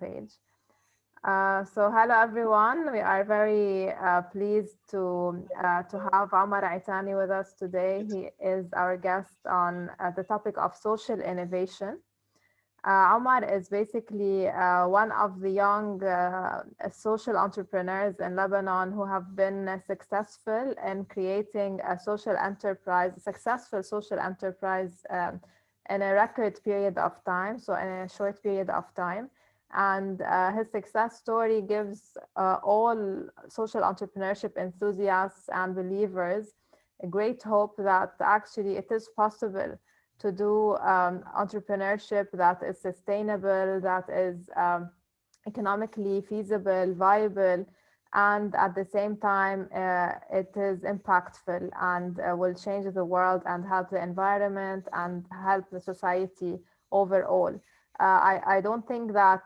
page. So hello everyone. We are very pleased to have Omar Itani with us today. He is our guest on the topic of social innovation. Omar is basically one of the young social entrepreneurs in Lebanon who have been successful in creating a social enterprise, a successful social enterprise in a record period of time, so in a short period of time. And his success story gives all social entrepreneurship enthusiasts and believers a great hope that actually it is possible to do entrepreneurship that is sustainable, that is economically feasible, viable, and at the same time, it is impactful and will change the world and help the environment and help the society overall. I don't think that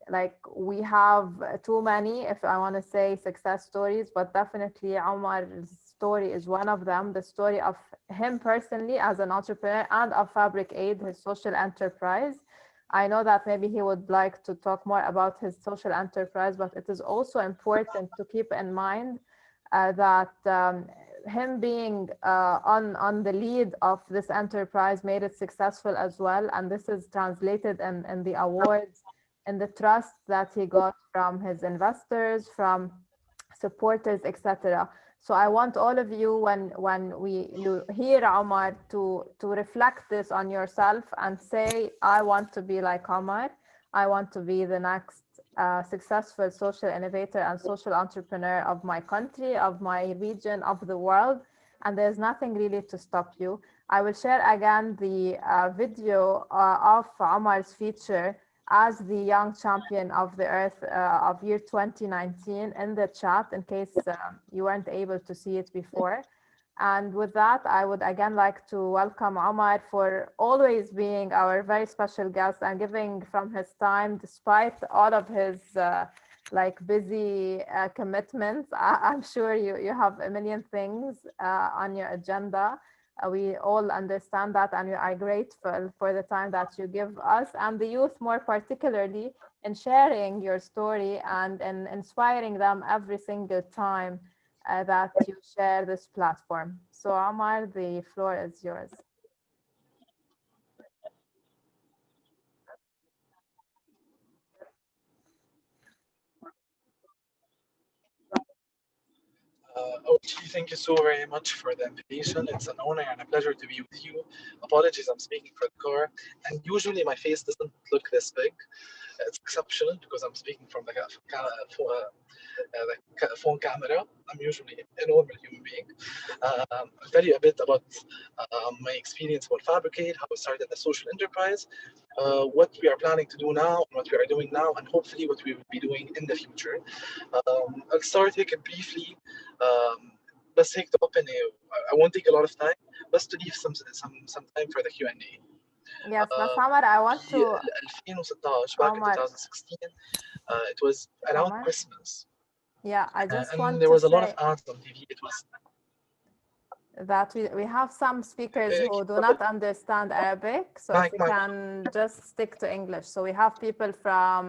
like we have too many, if I want to say, success stories, but definitely Omar's story is one of them. The story of him personally as an entrepreneur and of FabricAid, his social enterprise. I know that maybe he would like to talk more about his social enterprise, but it is also important to keep in mind that him being on the lead of this enterprise made it successful as well. And this is translated in the awards and the trust that he got from his investors, from supporters, etc. So I want all of you, when you hear Omar, to reflect this on yourself and say, I want to be like Omar. I want to be the next successful social innovator and social entrepreneur of my country, of my region, of the world. And there's nothing really to stop you. I will share again the video of Omar's feature as the young champion of the earth of year 2019 in the chat, in case you weren't able to see it before. And with that, I would again like to welcome Omar for always being our very special guest and giving from his time, despite all of his like busy commitments. I'm sure you have a million things on your agenda. We all understand that, and we are grateful for the time that you give us and the youth more particularly in sharing your story and in inspiring them every single time that you share this platform. So Omar, the floor is yours. Okay, thank you so very much for the invitation. It's an honor and a pleasure to be with you. Apologies, I'm speaking for the car, and usually my face doesn't look this big. It's exceptional because I'm speaking from the phone camera. I'm usually a normal human being. I'll tell you a bit about my experience about FabricAid, how we started the social enterprise, what we are planning to do now, what we are doing now, and hopefully what we will be doing in the future. I'll start here briefly. بس هيك to open I won't take a lot of time, بس to leave some time for the Q&A. Yes, but Omar, I want في to 2016 back in Omar, 2016 it was around Omar. Christmas Yeah, I just and want there to was a lot of say ads on TV. It was that we have some speakers who do not understand Arabic. So if Mike, we Mike. can just stick to English. So we have people from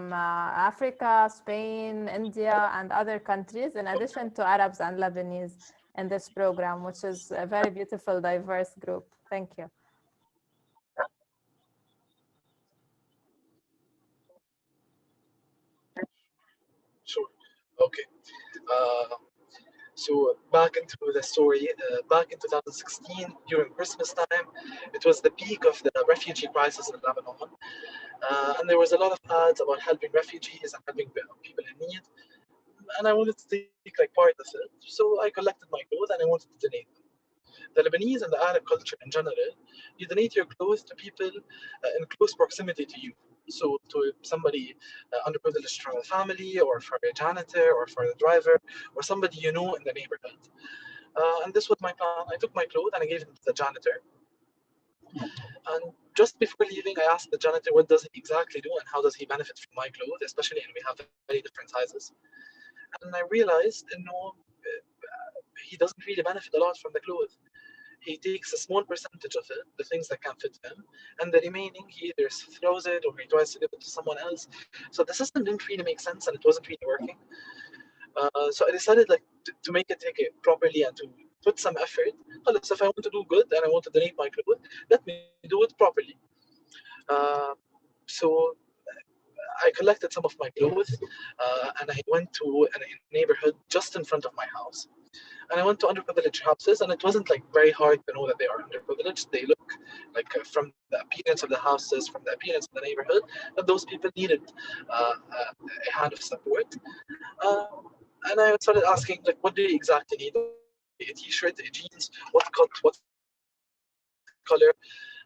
Africa, Spain, India, and other countries, in addition to Arabs and Lebanese in this program, which is a very beautiful, diverse group. Thank you. Sure. Okay. Uh, so back into the story. Back in 2016, during Christmas time, it was the peak of the refugee crisis in Lebanon, and there was a lot of ads about helping refugees and helping people in need. And I wanted to take like part of it, so I collected my clothes and I wanted to donate them. The Lebanese and the Arab culture in general, you donate your clothes to people in close proximity to you. So to somebody underprivileged from the family, or for a janitor, or for the driver, or somebody you know in the neighborhood. And this was my plan. I took my clothes and I gave them to the janitor. And just before leaving, I asked the janitor what does he exactly do and how does he benefit from my clothes, especially, and we have very different sizes. And I realized, he doesn't really benefit a lot from the clothes. he takes a small percentage of it, the things that can fit him, and the remaining he either throws it or he tries to give it to someone else. So the system didn't really make sense and it wasn't really working. So I decided like to make it take it properly and to put some effort. Well, if I want to do good and I want to donate my clothes, let me do it properly. Uh, so I collected some of my clothes and I went to a neighborhood just in front of my house. And I went to underprivileged houses, and it wasn't like very hard to know that they are underprivileged. They look like from the appearance of the houses, from the appearance of the neighborhood, that those people needed a hand of support. Uh, and I started asking, like, what do you exactly need? A t-shirt, a jeans, what cut, what color?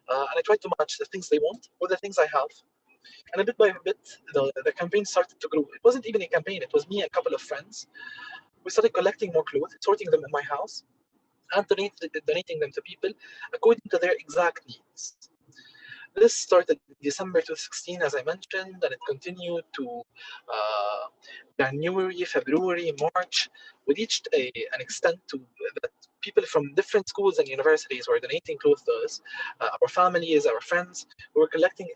And I tried to match the things they want with the things I have. And a bit by bit, the campaign started to grow. It wasn't even a campaign, it was me and a couple of friends. We started collecting more clothes, sorting them in my house, and donating them to people according to their exact needs. This started in December 2016, as I mentioned, and it continued to uh, January, February, March. We reached an extent to that people from different schools and universities were donating clothes to us. Our families, our friends, we were collecting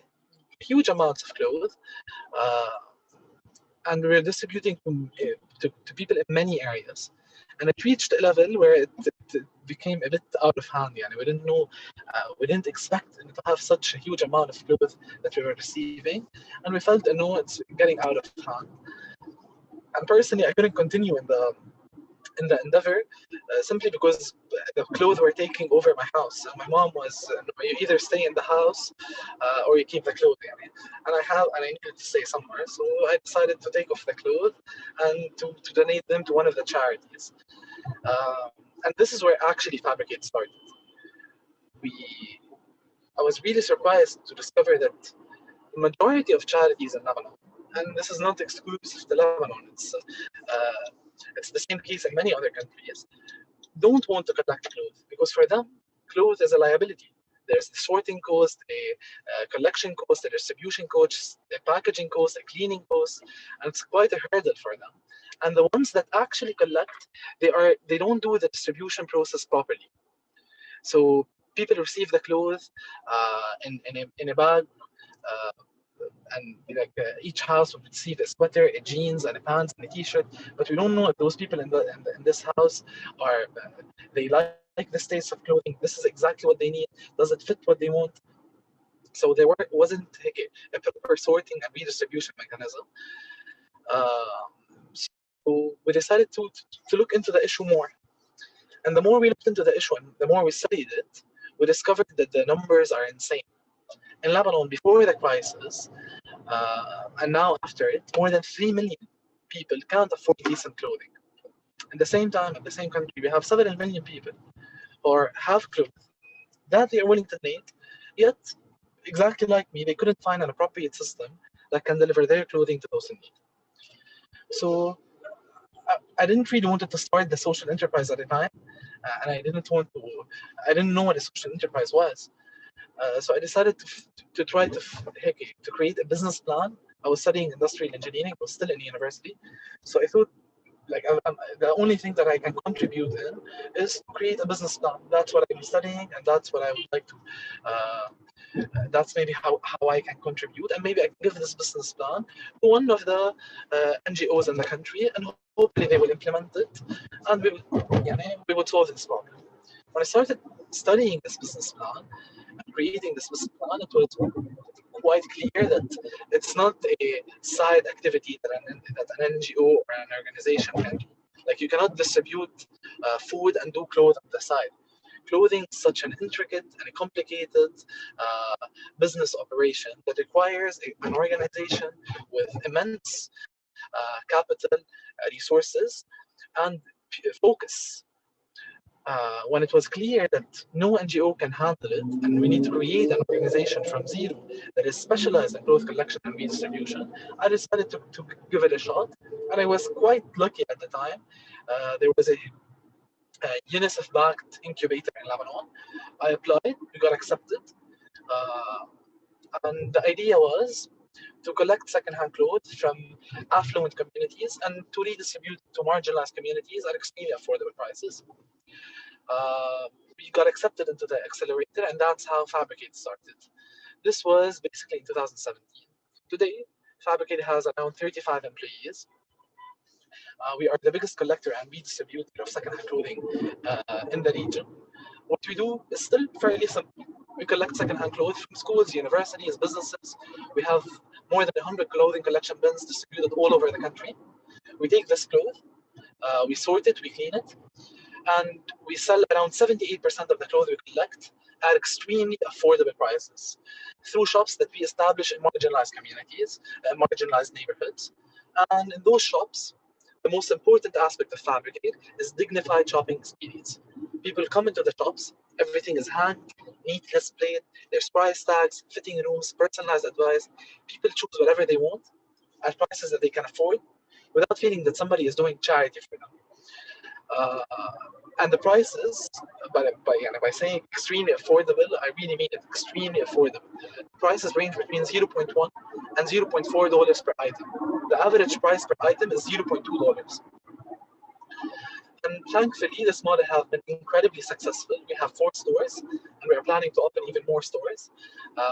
huge amounts of clothes. Uh, and we were distributing to people in many areas. And it reached a level where it became a bit out of hand. Yani we didn't expect to have such a huge amount of clothes that we were receiving, and we felt, no, it's getting out of hand. And personally, I couldn't continue in the endeavor simply because the clothes were taking over my house. And my mom was, no, you either stay in the house or you keep the clothes. Yani. And I needed to stay somewhere. So I decided to take off the clothes and to donate them to one of the charities. Um, and this is where actually FabricAid started. We, I was really surprised to discover that the majority of charities in Lebanon, and this is not exclusive to Lebanon, it's the same case in many other countries, don't want to collect clothes because for them, clothes is a liability. There's the sorting cost, a collection cost, a distribution cost, a packaging cost, a cleaning cost, and it's quite a hurdle for them. And the ones that actually collect, they don't do the distribution process properly. So people receive the clothes in a bag, uh, and like each house would receive a sweater, a jeans, and a pants and a t-shirt. But we don't know if those people in this house are they like the states of clothing. This is exactly what they need. Does it fit what they want? So there wasn't a proper sorting and redistribution mechanism. So we decided to look into the issue more. And the more we looked into the issue and the more we studied it, we discovered that the numbers are insane. In Lebanon, before the crisis, and now after it, more than 3 million people can't afford decent clothing. At the same time, in the same country, we have 7 million people who have clothes that they are willing to donate, yet, exactly like me, they couldn't find an appropriate system that can deliver their clothing to those in need. So I didn't really want to start the social enterprise at the time, and I didn't know what a social enterprise was. So I decided to try to create a business plan. I was studying industrial engineering, I was still in university. So I thought, like, the only thing that I can contribute in is to create a business plan. That's what I'm studying, and that's what I would like to. Uh, that's maybe how I can contribute, and maybe I can give this business plan to one of the NGOs in the country, and hopefully they will implement it, and we would solve this problem. When I started studying this business plan and creating this business plan, it was quite clear that it's not a side activity that an NGO or an organization can do. Like you cannot distribute food and do clothes on the side. Clothing is such an intricate and a complicated uh, business operation that requires an organization with immense capital, resources, and focus. When it was clear that no NGO can handle it, and we need to create an organization from zero that is specialized in cloth collection and redistribution, I decided to give it a shot. And I was quite lucky at the time. There was a UNICEF-backed incubator in Lebanon. I applied, we got accepted, uh, and the idea was to collect secondhand clothes from affluent communities and to redistribute to marginalized communities at extremely affordable prices. we got accepted into the accelerator, and that's how FabricAid started. This was basically in 2017. Today, FabricAid has around 35 employees. We are the biggest collector and redistributor of secondhand clothing in the region. What we do is still fairly simple. We collect secondhand clothes from schools, universities, businesses. We have more than 100 clothing collection bins distributed all over the country. We take this cloth, we sort it, we clean it, and we sell around 78% of the clothes we collect at extremely affordable prices through shops that we establish in marginalized communities, marginalized neighborhoods. And in those shops, the most important aspect of FabricAid is dignified shopping experience. People come into the shops, everything is hanged, neat displayed, there's price tags, fitting rooms, personalized advice. People choose whatever they want at prices that they can afford without feeling that somebody is doing charity for them. Uh, and the prices, by saying extremely affordable, I really mean it extremely affordable. Prices range between zero point 0.1 and $0.4 per item. The average price per item is $0.2. And thankfully, this model has been incredibly successful. We have 4 stores, and we are planning to open even more stores. Uh,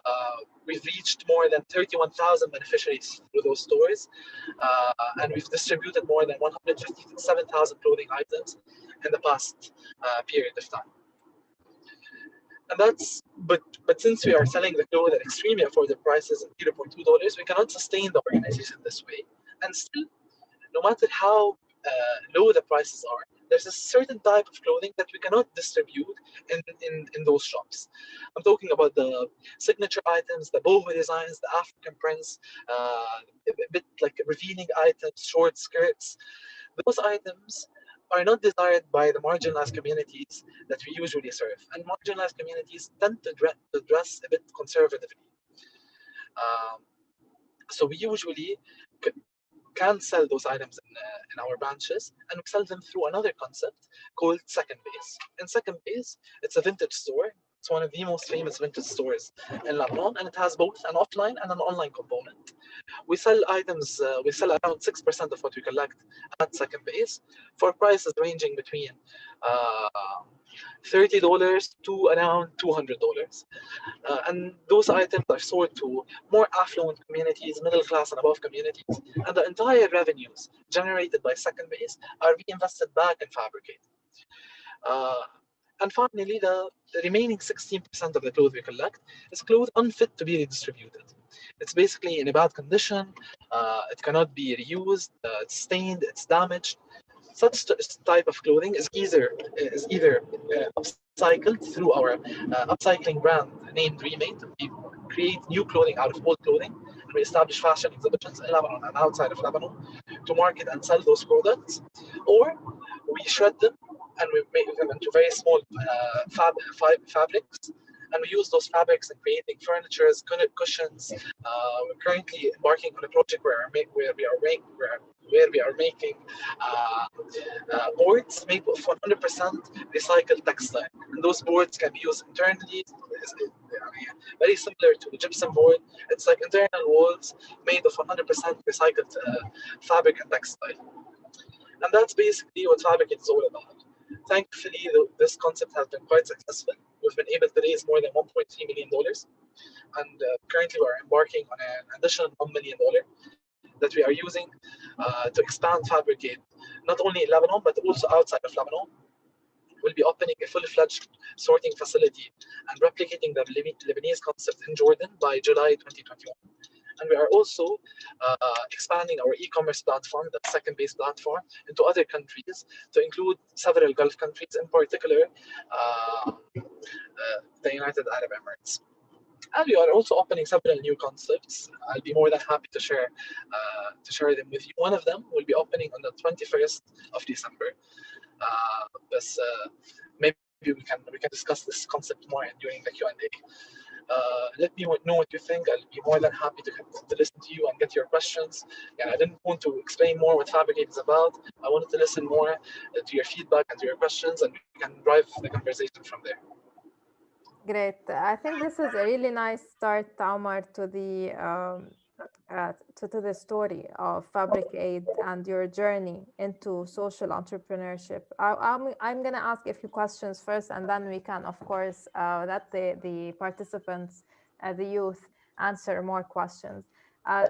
we've reached more than 31,000 beneficiaries through those stores, and we've distributed more than 157,000 clothing items in the past period of time. And but since we are selling the clothes at extremely affordable prices at $0.2, we cannot sustain the organization this way. And still, no matter how low the prices are, there's a certain type of clothing that we cannot distribute in those shops. I'm talking about the signature items, the boho designs, the African prints, a bit like revealing items, short skirts. Those items are not desired by the marginalized communities that we usually serve. And marginalized communities tend to dress a bit conservatively. Um, so we usually can sell those items in our branches, and we sell them through another concept called Second Base. In Second Base, it's a vintage store. It's one of the most famous vintage stores in Lebanon, and it has both an offline and an online component. We sell items, we sell around 6% of what we collect at Second Base for prices ranging between uh, $30 to around $200. And those items are sold to more affluent communities, middle class and above communities, and the entire revenues generated by Second Base are reinvested back in FabricAid. And finally, the remaining 16% of the clothes we collect is clothes unfit to be redistributed. It's basically in a bad condition, it cannot be reused, it's stained, it's damaged. Such type of clothing is either upcycled through our upcycling brand named Remade. We create new clothing out of old clothing, and we establish fashion exhibitions in Lebanon and outside of Lebanon to market and sell those products, or we shred them and we make them into very small fabrics, and we use those fabrics in creating furniture, cushions. We're currently embarking on a project where we are making boards made of 100% recycled textile, and those boards can be used internally. Very similar to the gypsum board. It's like internal walls made of 100% recycled fabric and textile. And that's basically what FabricAid is all about. Thankfully, this concept has been quite successful. We've been able to raise more than $1.3 million, and currently we're embarking on an additional $1 million that we are using to expand FabricAid, not only in Lebanon, but also outside of Lebanon. We'll be opening a full-fledged sorting facility and replicating the Lebanese concept in Jordan by July 2021. And we are also expanding our e-commerce platform, the Second Base platform, into other countries to include several Gulf countries, in particular the United Arab Emirates. And we are also opening several new concepts. I'll be more than happy to share them with you. One of them will be opening on the 21st of December. Maybe we can discuss this concept more during the Q&A. Let me know what you think. I'll be more than happy to listen to you and get your questions. And I didn't want to explain more what FabricAid is about. I wanted to listen more to your feedback and to your questions, and we can drive the conversation from there. Great. I think this is a really nice start, Omar, to the to the story of FabricAid and your journey into social entrepreneurship. I'm going to ask a few questions first, and then we can, of course, let the participants, the youth, answer more questions.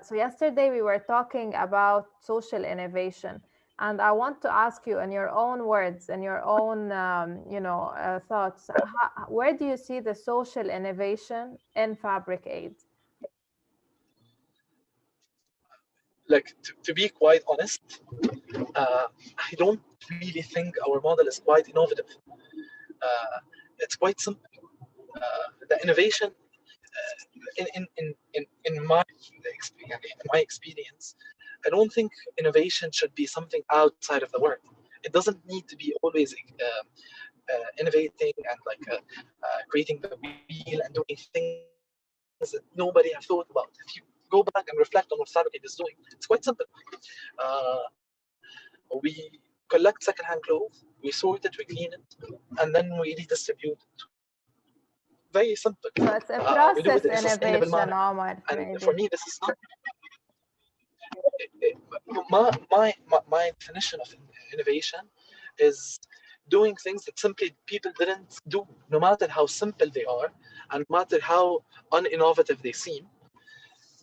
So yesterday we were talking about social innovation, and I want to ask you in your own words, in your own, thoughts, where do you see the social innovation in FabricAid? Like to be quite honest, I don't really think our model is quite innovative. It's quite simple. The innovation, in my experience, I don't think innovation should be something outside of the work. It doesn't need to be always innovating and like creating the wheel and doing things that nobody have thought about. If you go back and reflect on what FabricAid is doing, it's quite simple. Uh, we collect secondhand clothes, we sort it, we clean it, and then we redistribute it. Very simple. So it's a We do it in a process sustainable manner. innovation, Omar, And for me, maybe. this is not my definition of innovation is doing things that simply people didn't do, no matter how simple they are, and no matter how uninnovative they seem.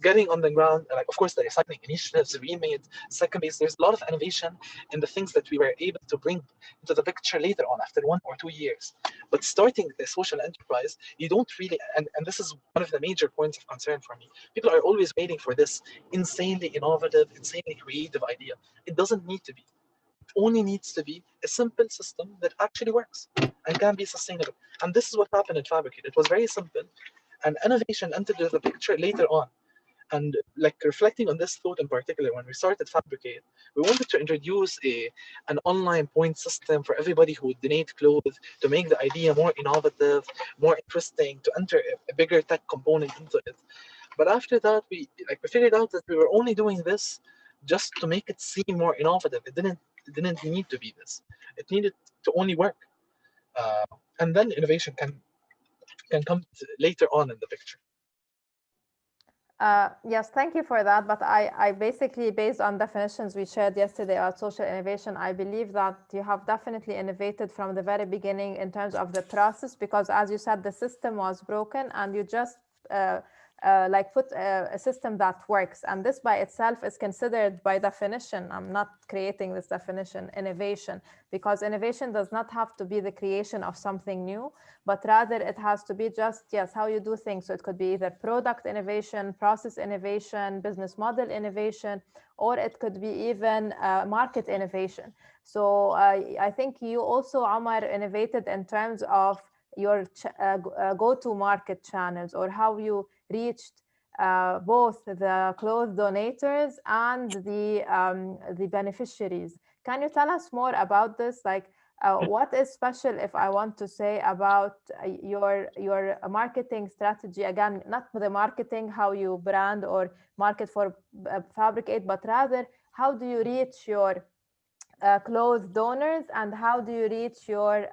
Getting on the ground, like of course the recycling initiatives we made, second base, there's a lot of innovation in the things that we were able to bring into the picture later on after 1 or 2 years. But starting the social enterprise, you don't really, and this is one of the major points of concern for me. People are always waiting for this insanely innovative, insanely creative idea. It doesn't need to be. It only needs to be a simple system that actually works and can be sustainable. And this is what happened at FabricAid. It was very simple, and innovation entered the picture later on. And like reflecting on this thought in particular, when we started FabricAid, we wanted to introduce an online point system for everybody who would donate clothes to make the idea more innovative, more interesting, to enter a bigger tech component into it. But after that, we figured out that we were only doing this just to make it seem more innovative. It didn't need to be this. It needed to only work, uh, and then innovation can come later on in the picture. Yes, thank you for that. But I basically, based on definitions we shared yesterday about social innovation, I believe that you have definitely innovated from the very beginning in terms of the process, because as you said, the system was broken and you just like put a system that works. And this by itself is considered by definition, I'm not creating this definition, innovation, because innovation does not have to be the creation of something new, but rather it has to be just, yes, how you do things. So it could be either product innovation, process innovation, business model innovation, or it could be even market innovation. So I think you also, Omar, innovated in terms of your go-to market channels, or how you reached both the clothes donators and the beneficiaries. Can you tell us more about this? Like, what is special, if I want to say, about your marketing strategy? Again, not the marketing, how you brand or market for FabricAid, but rather how do you reach your clothes donors, and how do you reach your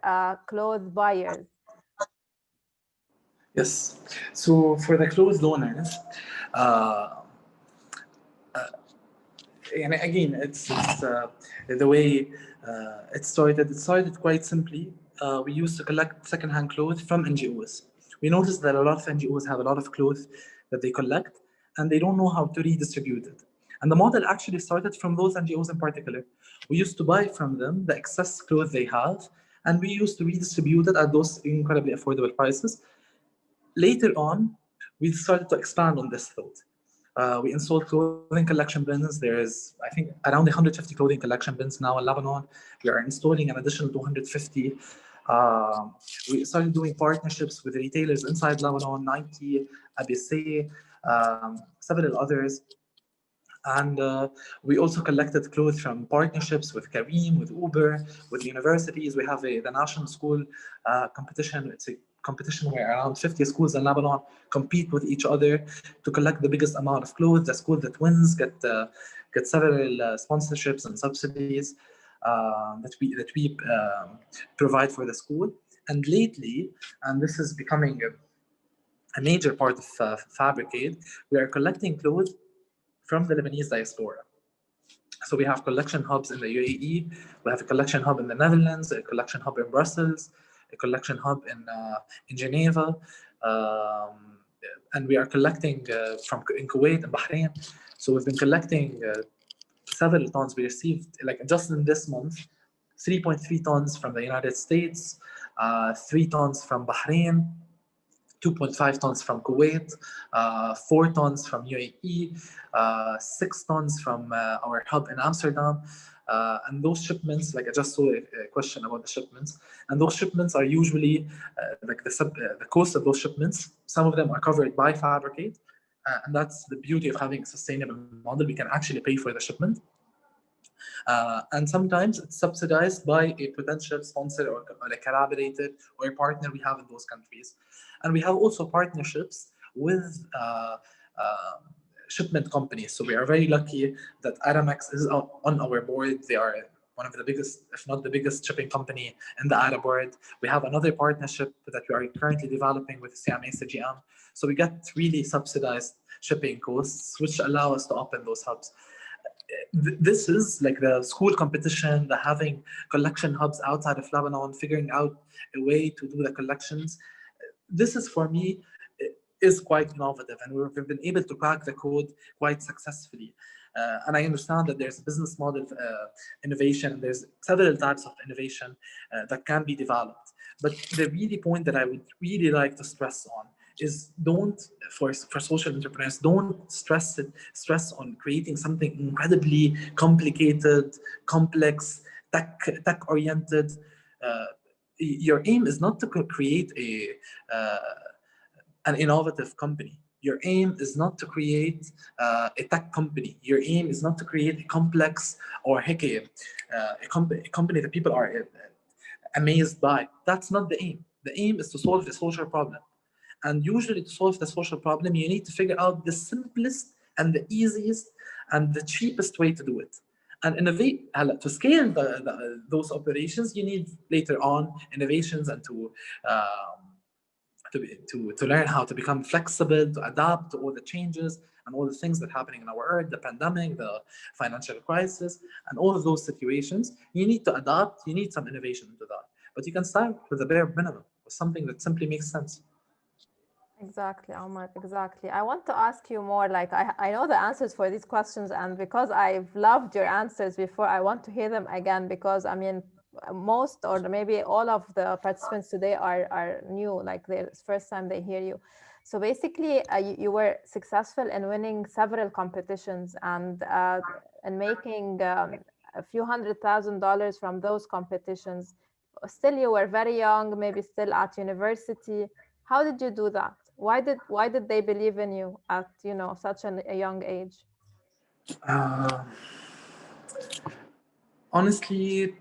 clothes buyers? Yes. So for the closed donors, uh, and again, it's the way it started. It started quite simply. We used to collect secondhand clothes from NGOs. We noticed that a lot of NGOs have a lot of clothes that they collect, and they don't know how to redistribute it. And the model actually started from those NGOs in particular. We used to buy from them the excess clothes they have, and we used to redistribute it at those incredibly affordable prices. Later on, we started to expand on this thought. We installed clothing collection bins. There is, I think, around 150 clothing collection bins now in Lebanon. We are installing an additional 250. We started doing partnerships with retailers inside Lebanon, Nike, ABC, several others. And we also collected clothes from partnerships with Kareem, with Uber, with universities. We have the national school competition. It's a competition where around 50 schools in Lebanon compete with each other to collect the biggest amount of clothes. The school that wins get several sponsorships and subsidies that we provide for the school. And lately, and this is becoming a major part of FabricAid, we are collecting clothes from the Lebanese diaspora. So we have collection hubs in the UAE, we have a collection hub in the Netherlands, a collection hub in Brussels, a collection hub in Geneva, and we are collecting in Kuwait and Bahrain. So we've been collecting several tons. We received, like just in this month, 3.3 tons from the United States, 3 tons from Bahrain, 2.5 tons from Kuwait, 4 tons from UAE, 6 tons from our hub in Amsterdam. And those shipments, like I just saw a question about the shipments, and those shipments are usually like the cost of those shipments. Some of them are covered by FabricAid, and that's the beauty of having a sustainable model. We can actually pay for the shipment. And sometimes it's subsidized by a potential sponsor or a collaborator or a partner we have in those countries. And we have also partnerships with shipment companies. So we are very lucky that Aramex is on our board. They are one of the biggest, if not the biggest, shipping company in the Arab world. We have another partnership that we are currently developing with CMA CGM. So we get really subsidized shipping costs, which allow us to open those hubs. This is like the school competition, the having collection hubs outside of Lebanon, figuring out a way to do the collections. This is, for me, is quite innovative, and we've been able to crack the code quite successfully. And I understand that there's a business model innovation, and there's several types of innovation that can be developed. But the really point that I would really like to stress on is for social entrepreneurs, don't stress on creating something incredibly complicated, complex, tech-oriented. Your aim is not to create an innovative company. Your aim is not to create a tech company. Your aim is not to create a complex or a company that people are amazed by. That's not the aim. The aim is to solve a social problem. And usually to solve the social problem, you need to figure out the simplest and the easiest and the cheapest way to do it. And innovate, to scale those operations, you need later on innovations and to learn how to become flexible, to adapt to all the changes and all the things that are happening in our earth, the pandemic, the financial crisis, and all of those situations. You need to adapt, you need some innovation into that. But you can start with a bare minimum, with something that simply makes sense. Exactly, Omar, exactly. I want to ask you more, like I know the answers for these questions, and because I've loved your answers before, I want to hear them again, because I mean, most or maybe all of the participants today are new, like the first time they hear you. So basically, you were successful in winning several competitions and making a few $100,000 from those competitions. Still, you were very young, maybe still at university. How did you do that? Why did they believe in you at such a young age? Honestly,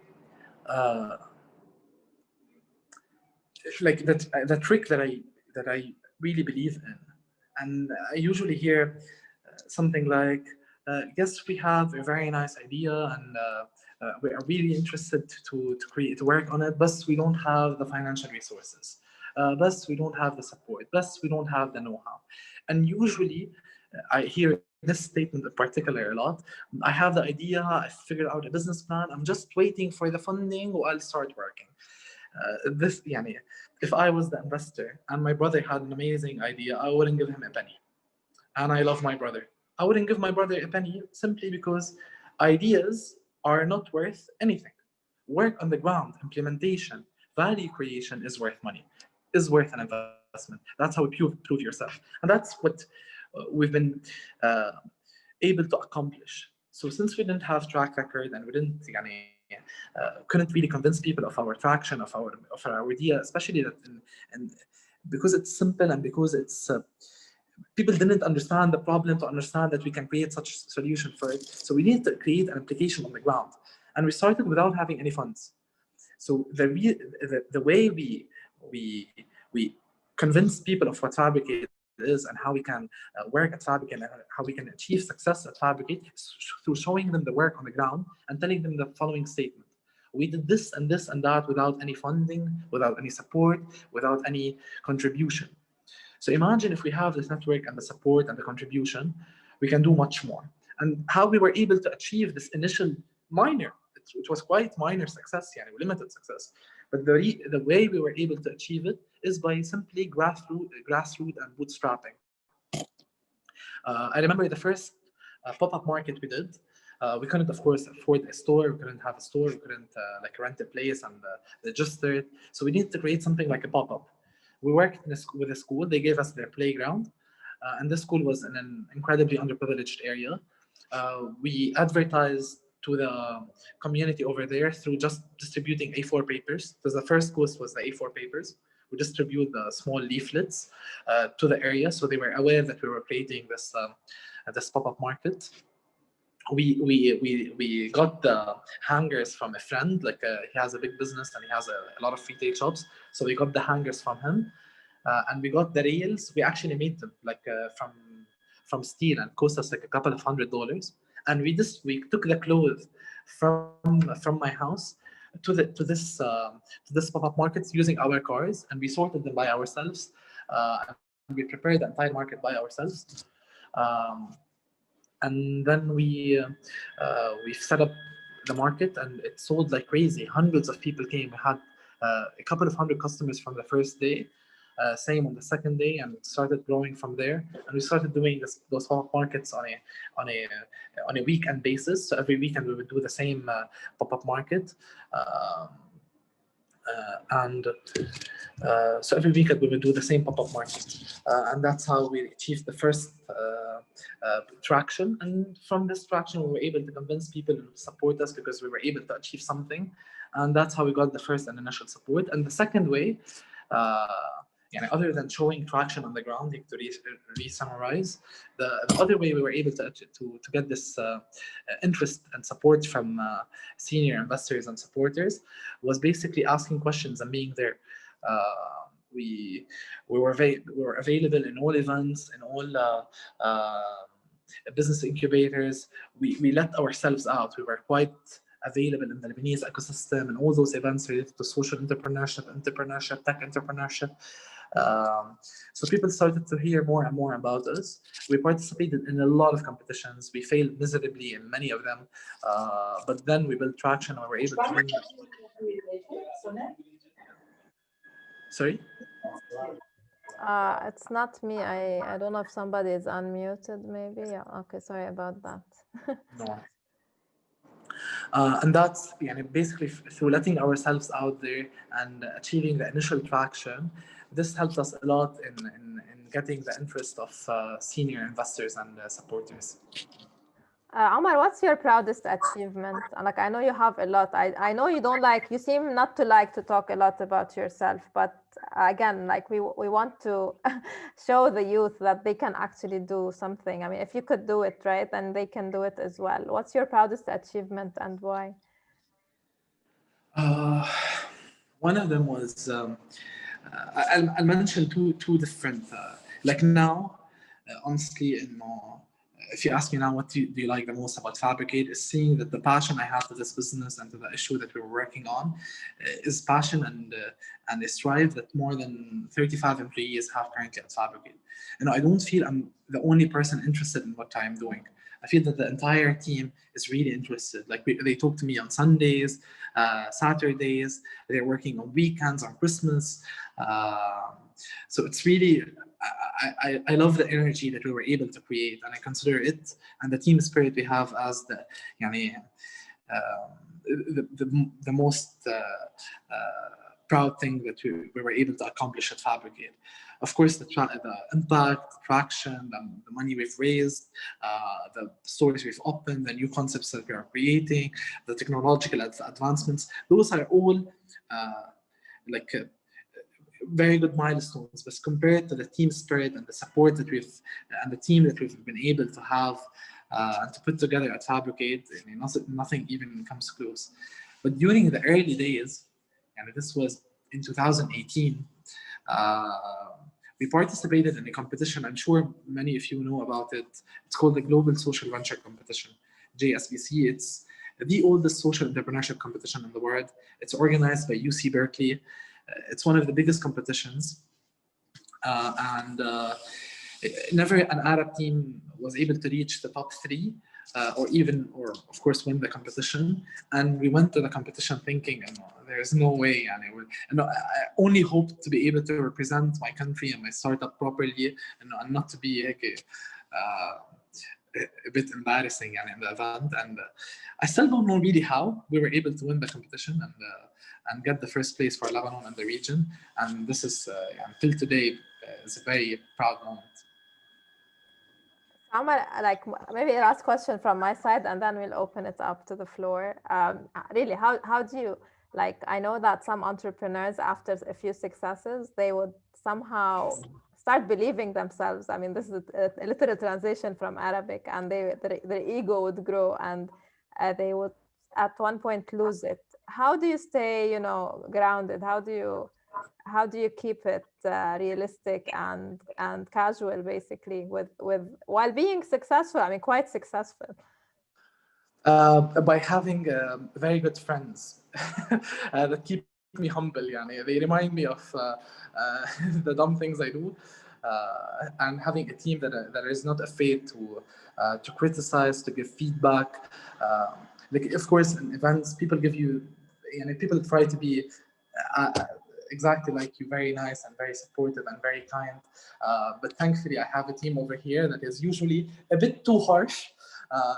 like the trick that I really believe in, and I usually hear something like, "Yes, we have a very nice idea, and we are really interested to work on it, but we don't have the financial resources, but we don't have the support, but we don't have the know-how." And usually, I hear this statement in particular a lot. I have the idea, I figured out a business plan, I'm just waiting for the funding, or I'll start working. If I was the investor and my brother had an amazing idea, I wouldn't give him a penny. And I love my brother. I wouldn't give my brother a penny simply because ideas are not worth anything. Work on the ground, implementation, value creation is worth money, is worth an investment. That's how you prove yourself. And that's what we've been able to accomplish. So since we didn't have track record and we couldn't really convince people of our traction, of our idea, especially that and because it's simple and because it's people didn't understand the problem to understand that we can create such a solution for it. So we needed to create an application on the ground, and we started without having any funds. So the way we convince people of what FabricAid is and how we can work at FabricAid and how we can achieve success at FabricAid is through showing them the work on the ground and telling them the following statement: we did this and this and that without any funding, without any support, without any contribution. So imagine if we have this network and the support and the contribution, we can do much more. and how we were able to achieve this initial minor, it was quite minor success, limited success. But the way we were able to achieve it is by simply grassroots and bootstrapping. I remember the first pop-up market we did. We couldn't, of course, afford a store. We couldn't have a store. We couldn't like rent a place and register it. So we needed to create something like a pop-up. We worked with a school. They gave us their playground, and this school was in an incredibly underprivileged area. We advertised to the community over there through just distributing A4 papers. So the first course was the A4 papers. We distribute the small leaflets to the area, so they were aware that we were creating this pop-up market. We got the hangers from a friend. Like he has a big business and he has a lot of retail shops, so we got the hangers from him, and we got the rails. We actually made them like from steel, and cost us like a couple of $100. And we took the clothes from my house to this pop-up markets using our cars, and we sorted them by ourselves, and we prepared the entire market by ourselves. And then we set up the market, and it sold like crazy. Hundreds of people came. We had a couple of hundred customers from the first day. Same on the second day, and it started growing from there. And we started doing those pop-up markets on a weekend basis. So every weekend we would do the same pop-up market. So every weekend we would do the same pop-up market, and that's how we achieved the first traction. And from this traction, we were able to convince people to support us because we were able to achieve something, and that's how we got the first and initial support. And the second way, other than showing traction on the ground, to re-summarize, the other way we were able to get this interest and support from senior investors and supporters was basically asking questions and being there. We were available in all events, in all business incubators. We let ourselves out. We were quite available in the Lebanese ecosystem and all those events related to social entrepreneurship, tech entrepreneurship. So people started to hear more and more about us. We participated in a lot of competitions. We failed miserably in many of them, but then we built traction and we were able to win. Sorry? It's not me. I don't know if somebody is unmuted, maybe. Yeah, okay, sorry about that. No. And that's basically through letting ourselves out there and achieving the initial traction. This helped us a lot in getting the interest of senior investors and supporters. Omar, what's your proudest achievement? Like, I know you have a lot. I know you don't you seem not to like to talk a lot about yourself, but again, like we want to show the youth that they can actually do something. I mean, if you could do it, right, then they can do it as well. What's your proudest achievement and why? One of them was, I'll mention two different, like now, honestly, if you ask me now what do you like the most about FabricAid, is seeing that the passion I have to this business and to the issue that we were working on is passion and a strive that more than 35 employees have currently at FabricAid. I don't feel I'm the only person interested in what I'm doing. I feel that the entire team is really interested. Like they talk to me on Sundays, Saturdays, they're working on weekends, on Christmas. So it's really, I love the energy that we were able to create, and I consider it and the team spirit we have as the most proud thing that we were able to accomplish at FabricAid. Of course, the impact, the traction, the money we've raised, the stores we've opened, the new concepts that we are creating, the technological advancements, those are all very good milestones. But compared to the team spirit and the support that and the team that we've been able to have and to put together at FabricAid, nothing even comes close. But during the early days, and this was in 2018, we participated in a competition. I'm sure many of you know about it. It's called the Global Social Venture Competition, JSVC. It's the oldest social entrepreneurship competition in the world. It's organized by UC Berkeley. It's one of the biggest competitions. Never an Arab team was able to reach the top 3. or of course win the competition. And we went to the competition thinking, there's no way, and I only hope to be able to represent my country and my startup properly, and not to be a bit embarrassing in the event. And I still don't know really how we were able to win the competition and get the first place for Lebanon and the region. And this is until today is a very proud moment. Omar, like maybe a last question from my side, and then we'll open it up to the floor. Really, how do you, like, I know that some entrepreneurs, after a few successes, they would somehow start believing themselves. I mean, this is a literal translation from Arabic, and their ego would grow, and they would at one point lose it. How do you stay, grounded? How do you keep it realistic and casual, basically, with while being successful? I mean, quite successful. By having very good friends that keep me humble. They remind me of the dumb things I do, and having a team that is not afraid to criticize, to give feedback. Like, of course, in events, people give you, people try to be exactly like you, very nice and very supportive and very kind. But thankfully, I have a team over here that is usually a bit too harsh.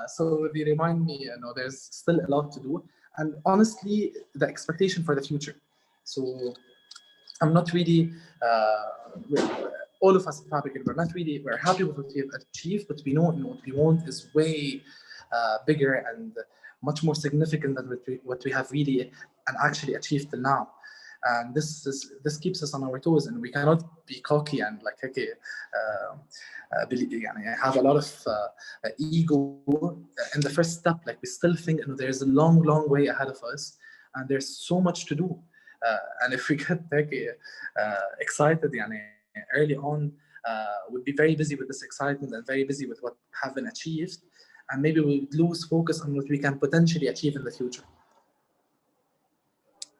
So they remind me, there's still a lot to do. And honestly, the expectation for the future. So I'm not really, all of us at FabricAid, we're happy with what we have achieved, but we know what we want is way bigger and much more significant than what we have really and actually achieved till now. And this keeps us on our toes, and we cannot be cocky and like, okay, have a lot of ego in the first step. Like, we still think there's a long way ahead of us, and there's so much to do. And if we get excited early on, we'll be very busy with this excitement and very busy with what have been achieved, and maybe we'll lose focus on what we can potentially achieve in the future.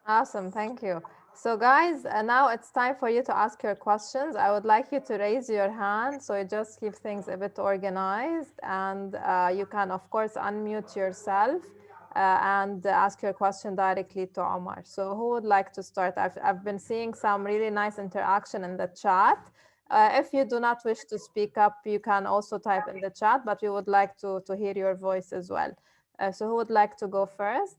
Awesome, thank you. So guys, now it's time for you to ask your questions. I would like you to raise your hand, so it just keeps things a bit organized, and you can of course unmute yourself and ask your question directly to Omar. So who would like to start? I've been seeing some really nice interaction in the chat. If you do not wish to speak up, you can also type in the chat, but we would like to hear your voice as well. So who would like to go first?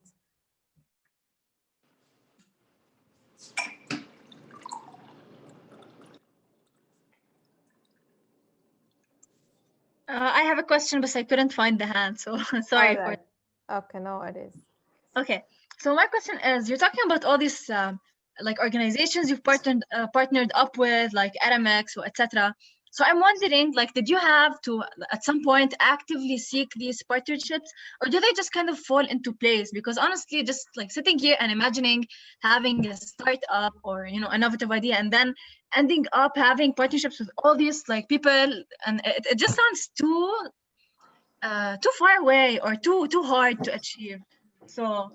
I have a question, but I couldn't find the hand, so sorry for it. Okay, no, it is. Okay, so my question is, you're talking about all these like organizations you've partnered up with, like Aramex or etc. So I'm wondering, like, did you have to at some point actively seek these partnerships, or do they just kind of fall into place? Because honestly, just like sitting here and imagining having a startup or innovative idea and then ending up having partnerships with all these like people, and it just sounds too far away or too hard to achieve. So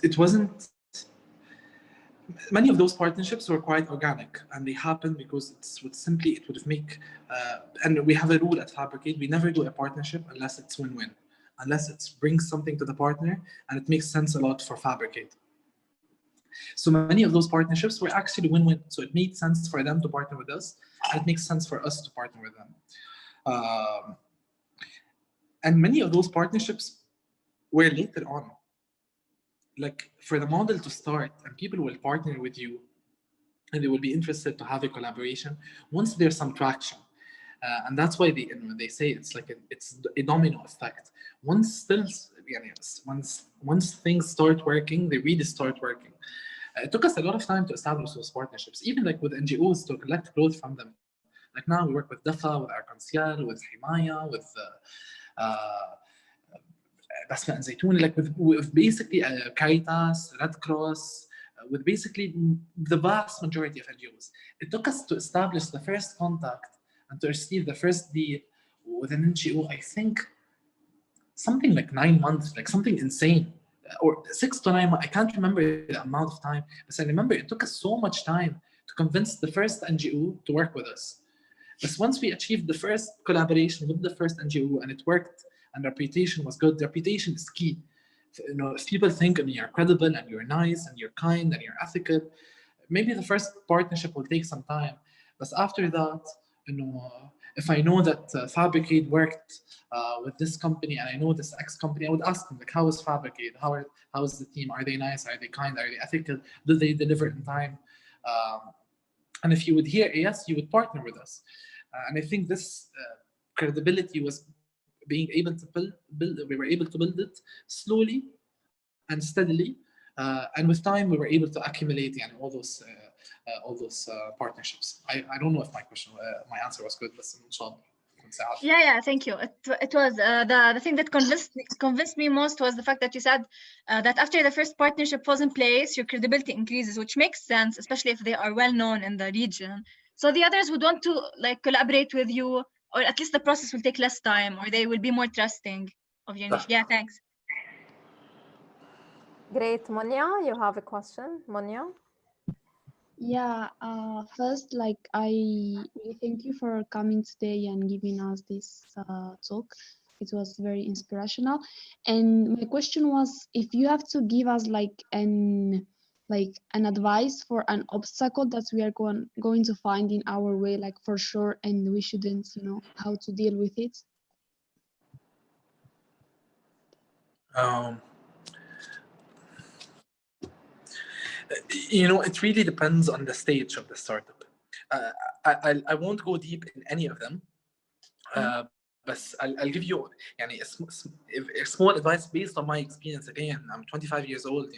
it wasn't. Many of those partnerships were quite organic, and they happened because it would make. And we have a rule at FabricAid: we never do a partnership unless it's win-win, unless it brings something to the partner and it makes sense a lot for FabricAid. So many of those partnerships were actually win-win. So it made sense for them to partner with us, and it makes sense for us to partner with them. And many of those partnerships were later on. Like, for the model to start and people will partner with you and they will be interested to have a collaboration once there's some traction. And that's why they say it's like it's a domino effect. Once things start working, they really start working. It took us a lot of time to establish those partnerships, even like with NGOs, to collect growth from them. Like now we work with DAFA, with Arc-en-Ciel, with Himaya, with Basma and Zaytoun, like with basically Caritas, Red Cross, with basically the vast majority of NGOs. It took us to establish the first contact and to receive the first deal with an NGO, I think something like 9 months, like something insane, or 6 to 9 months. I can't remember the amount of time, but I remember it took us so much time to convince the first NGO to work with us. But once we achieved the first collaboration with the first NGO and it worked and the reputation was good, the reputation is key. If people think you're credible and you're nice and you're kind and you're ethical, maybe the first partnership will take some time. But after that, if I know that FabricAid worked with this company and I know this X company, I would ask them, like, how is FabricAid? How is the team? Are they nice? Are they kind? Are they ethical? Do they deliver in time? And if you would hear yes, you would partner with us. And I think this credibility was being able to build. We were able to build it slowly and steadily, and with time we were able to accumulate all those partnerships. I don't know if my answer was good, but inshallah. Yeah, thank you. It was the thing that convinced me most was the fact that you said that after the first partnership was in place, your credibility increases, which makes sense, especially if they are well known in the region. So the others would want to collaborate with you, or at least the process will take less time, or they will be more trusting of your niche. Yeah, thanks. Great. Monia, you have a question? Monia? Yeah, first, I really thank you for coming today and giving us this talk. It was very inspirational. And my question was, if you have to give us an advice for an obstacle that we are going to find in our way, for sure, and we shouldn't, how to deal with it. It really depends on the stage of the startup. I won't go deep in any of them, but I'll give you a small advice based on my experience. Again, I'm 25 years old.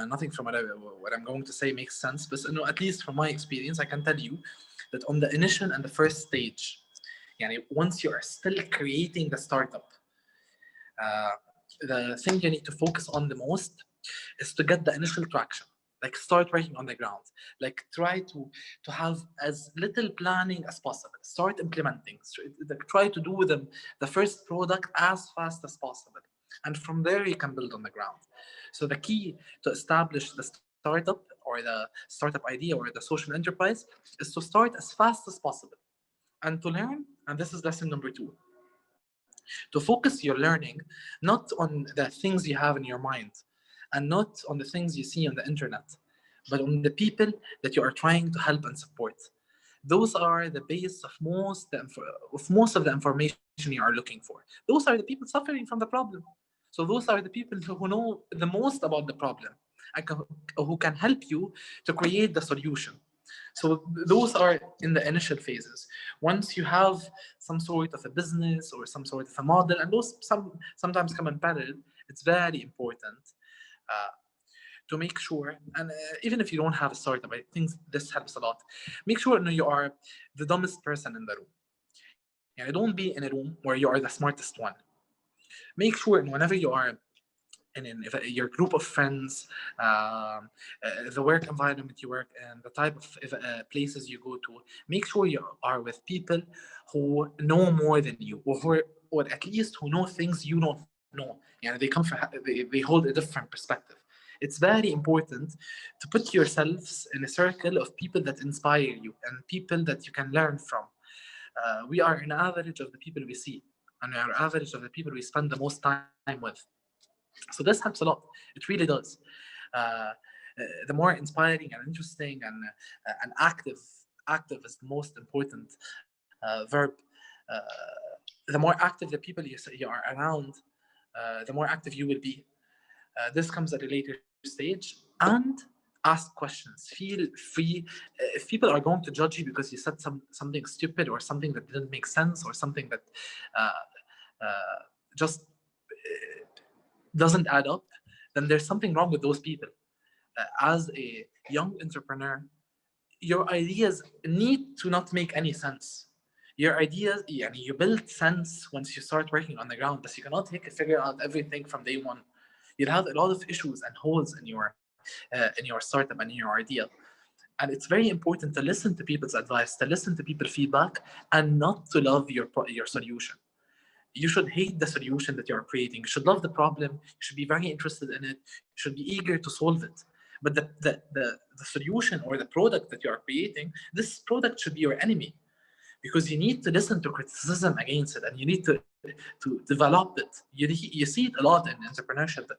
Nothing from what I'm going to say makes sense, but at least from my experience, I can tell you that on the initial and the first stage, once you are still creating the startup, the thing you need to focus on the most is to get the initial traction. Start working on the ground. Try to have as little planning as possible. Start implementing. Try to do the first product as fast as possible. And from there, you can build on the ground. So the key to establish the startup or the startup idea or the social enterprise is to start as fast as possible. And to learn, and this is lesson number 2, to focus your learning not on the things you have in your mind and not on the things you see on the internet, but on the people that you are trying to help and support. Those are the base of most of the information you are looking for. Those are the people suffering from the problem. So those are the people who know the most about the problem and who can help you to create the solution. So those are in the initial phases. Once you have some sort of a business or some sort of a model, and those sometimes come in parallel, it's very important to make sure, and even if you don't have a startup, I think this helps a lot. Make sure you are the dumbest person in the room. Don't be in a room where you are the smartest one. Make sure whenever you are in your group of friends, the work environment you work in, the type of places you go to, make sure you are with people who know more than you, or at least who know things you don't know. They hold a different perspective. It's very important to put yourselves in a circle of people that inspire you and people that you can learn from. We are an average of the people we see, and we are an average of the people we spend the most time with. So this helps a lot. It really does. The more inspiring and interesting and active is the most important verb. The more active the people you are around, the more active you will be. This comes at a later stage. And ask questions. Feel free. If people are going to judge you because you said something stupid or something that didn't make sense or something that just doesn't add up, then there's something wrong with those people. As a young entrepreneur, your ideas need to not make any sense. Your ideas, you build sense once you start working on the ground, but you cannot figure out everything from day one. You'll have a lot of issues and holes in your startup and in your idea. And it's very important to listen to people's advice, to listen to people's feedback, and not to love your solution. You should hate the solution that you're creating. You should love the problem. You should be very interested in it. You should be eager to solve it. But the solution or the product that you are creating, this product should be your enemy. because you need to listen to criticism against it, and you need to develop it. You see it a lot in entrepreneurship, that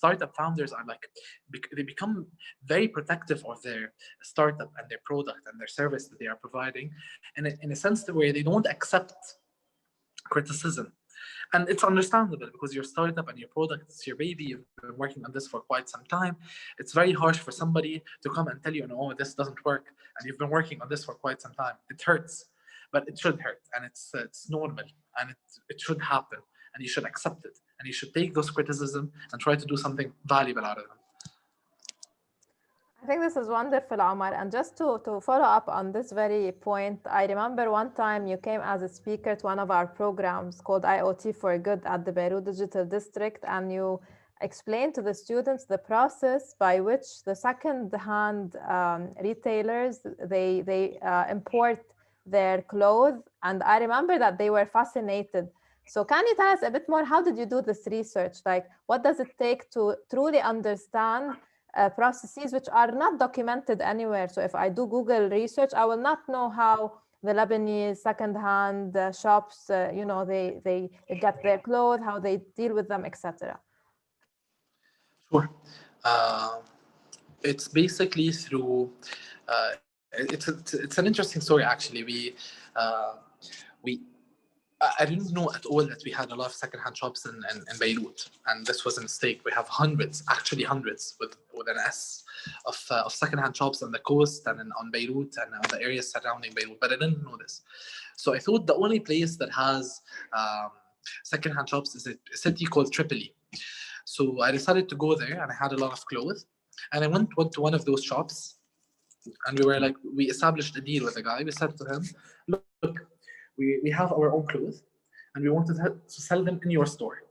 startup founders are like, they become very protective of their startup and their product and their service that they are providing, and in a sense where they don't accept criticism. And it's understandable, because your startup and your product, it's your baby, you've been working on this for quite some time. It's very harsh for somebody to come and tell you, no, this doesn't work, and you've been working on this for quite some time. It hurts, but it should hurt, and it's normal, and it should happen, and you should accept it, and you should take those criticism and try to do something valuable out of them. I think this is wonderful, Omar. And just to follow up on this very point, I remember one time you came as a speaker to one of our programs called IoT for Good at the Beirut Digital District, and you explained to the students the process by which the second-hand retailers, they import their clothes. And I remember that they were fascinated. So can you tell us a bit more, how did you do this research? Like, what does it take to truly understand processes which are not documented anywhere? So if I do Google research, I will not know how the Lebanese second-hand shops, they get their clothes, how they deal with them, etc. Sure. It's basically through, it's an interesting story, actually. I didn't know at all that we had a lot of secondhand shops in Beirut, and this was a mistake. We have hundreds, actually hundreds, with an S, of secondhand shops on the coast and on Beirut and on the areas surrounding Beirut, but I didn't know this. So I thought the only place that has secondhand shops is a city called Tripoli. So I decided to go there, and I had a lot of clothes, and I went to one of those shops, and we established a deal with the guy. We said to him, look, we have our own clothes, and we wanted to sell them in your store.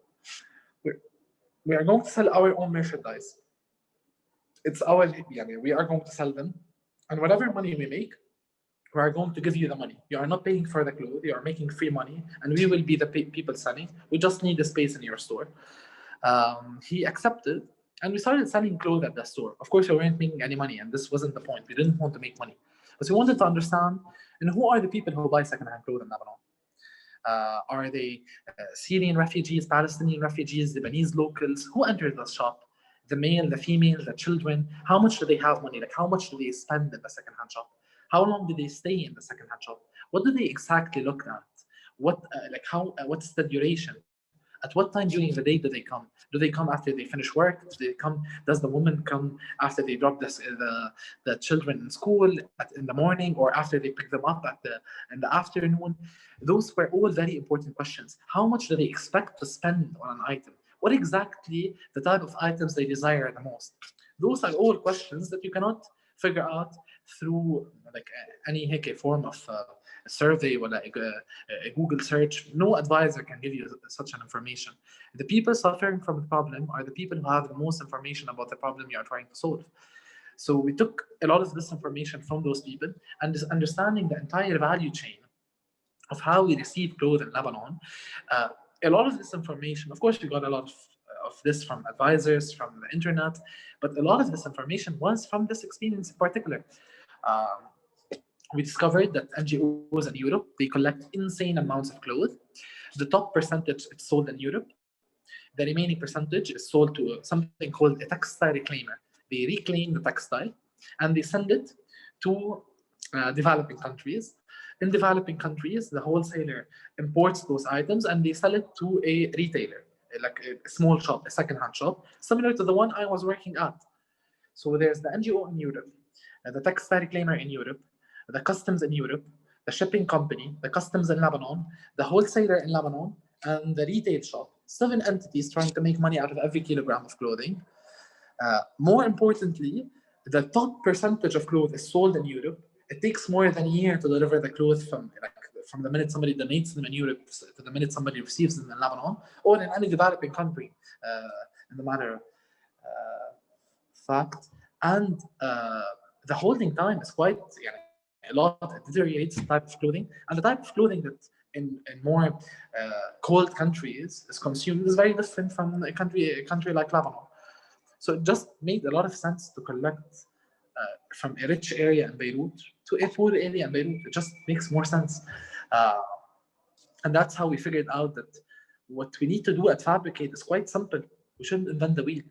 We are going to sell our own merchandise. It's our, we are going to sell them, and whatever money we make, we are going to give you the money. You are not paying for the clothes, you are making free money, and we will be the people selling. We just need the space in your store. He accepted, and we started selling clothes at the store. Of course, we weren't making any money, and this wasn't the point. We didn't want to make money, but we wanted to understand, who are the people who buy secondhand clothes in Lebanon? Are they Syrian refugees, Palestinian refugees, Lebanese locals? Who entered the shop? The male, the female, the children? How much do they have money? Like, how much do they spend in the secondhand shop? How long do they stay in the secondhand shop? What do they exactly look at? What's the duration? At what time during the day do they come? Do they come after they finish work? Does the woman come after they drop the children in school in the morning, or after they pick them up in the afternoon? Those were all very important questions. How much do they expect to spend on an item? What exactly the type of items they desire the most? Those are all questions that you cannot figure out through any form of survey or a Google search. No advisor can give you such an information. The people suffering from the problem are the people who have the most information about the problem you are trying to solve. So we took a lot of this information from those people, and just understanding the entire value chain of how we receive clothes in Lebanon. A lot of this information, of course, we got a lot of this from advisors, from the internet, but a lot of this information was from this experience in particular. We discovered that NGOs in Europe, they collect insane amounts of clothes. The top percentage is sold in Europe. The remaining percentage is sold to something called a textile reclaimer. They reclaim the textile and they send it to developing countries. In developing countries, the wholesaler imports those items and they sell it to a retailer, like a small shop, a second-hand shop, similar to the one I was working at. So there's the NGO in Europe, the textile reclaimer in Europe, the customs in Europe, the shipping company, the customs in Lebanon, the wholesaler in Lebanon, and the retail shop. 7 entities trying to make money out of every kilogram of clothing. More importantly, the top percentage of clothes is sold in Europe. It takes more than a year to deliver the clothes from the minute somebody donates them in Europe to the minute somebody receives them in Lebanon, or in any developing country, in the matter of fact. And the holding time is quite a lot. It deteriorates the type of clothing, and the type of clothing that in more cold countries is consumed is very different from a country like Lebanon. So it just made a lot of sense to collect from a rich area in Beirut to a poor area in Beirut. It just makes more sense. And that's how we figured out that what we need to do at FabricAid is quite simple. We shouldn't invent the wheel.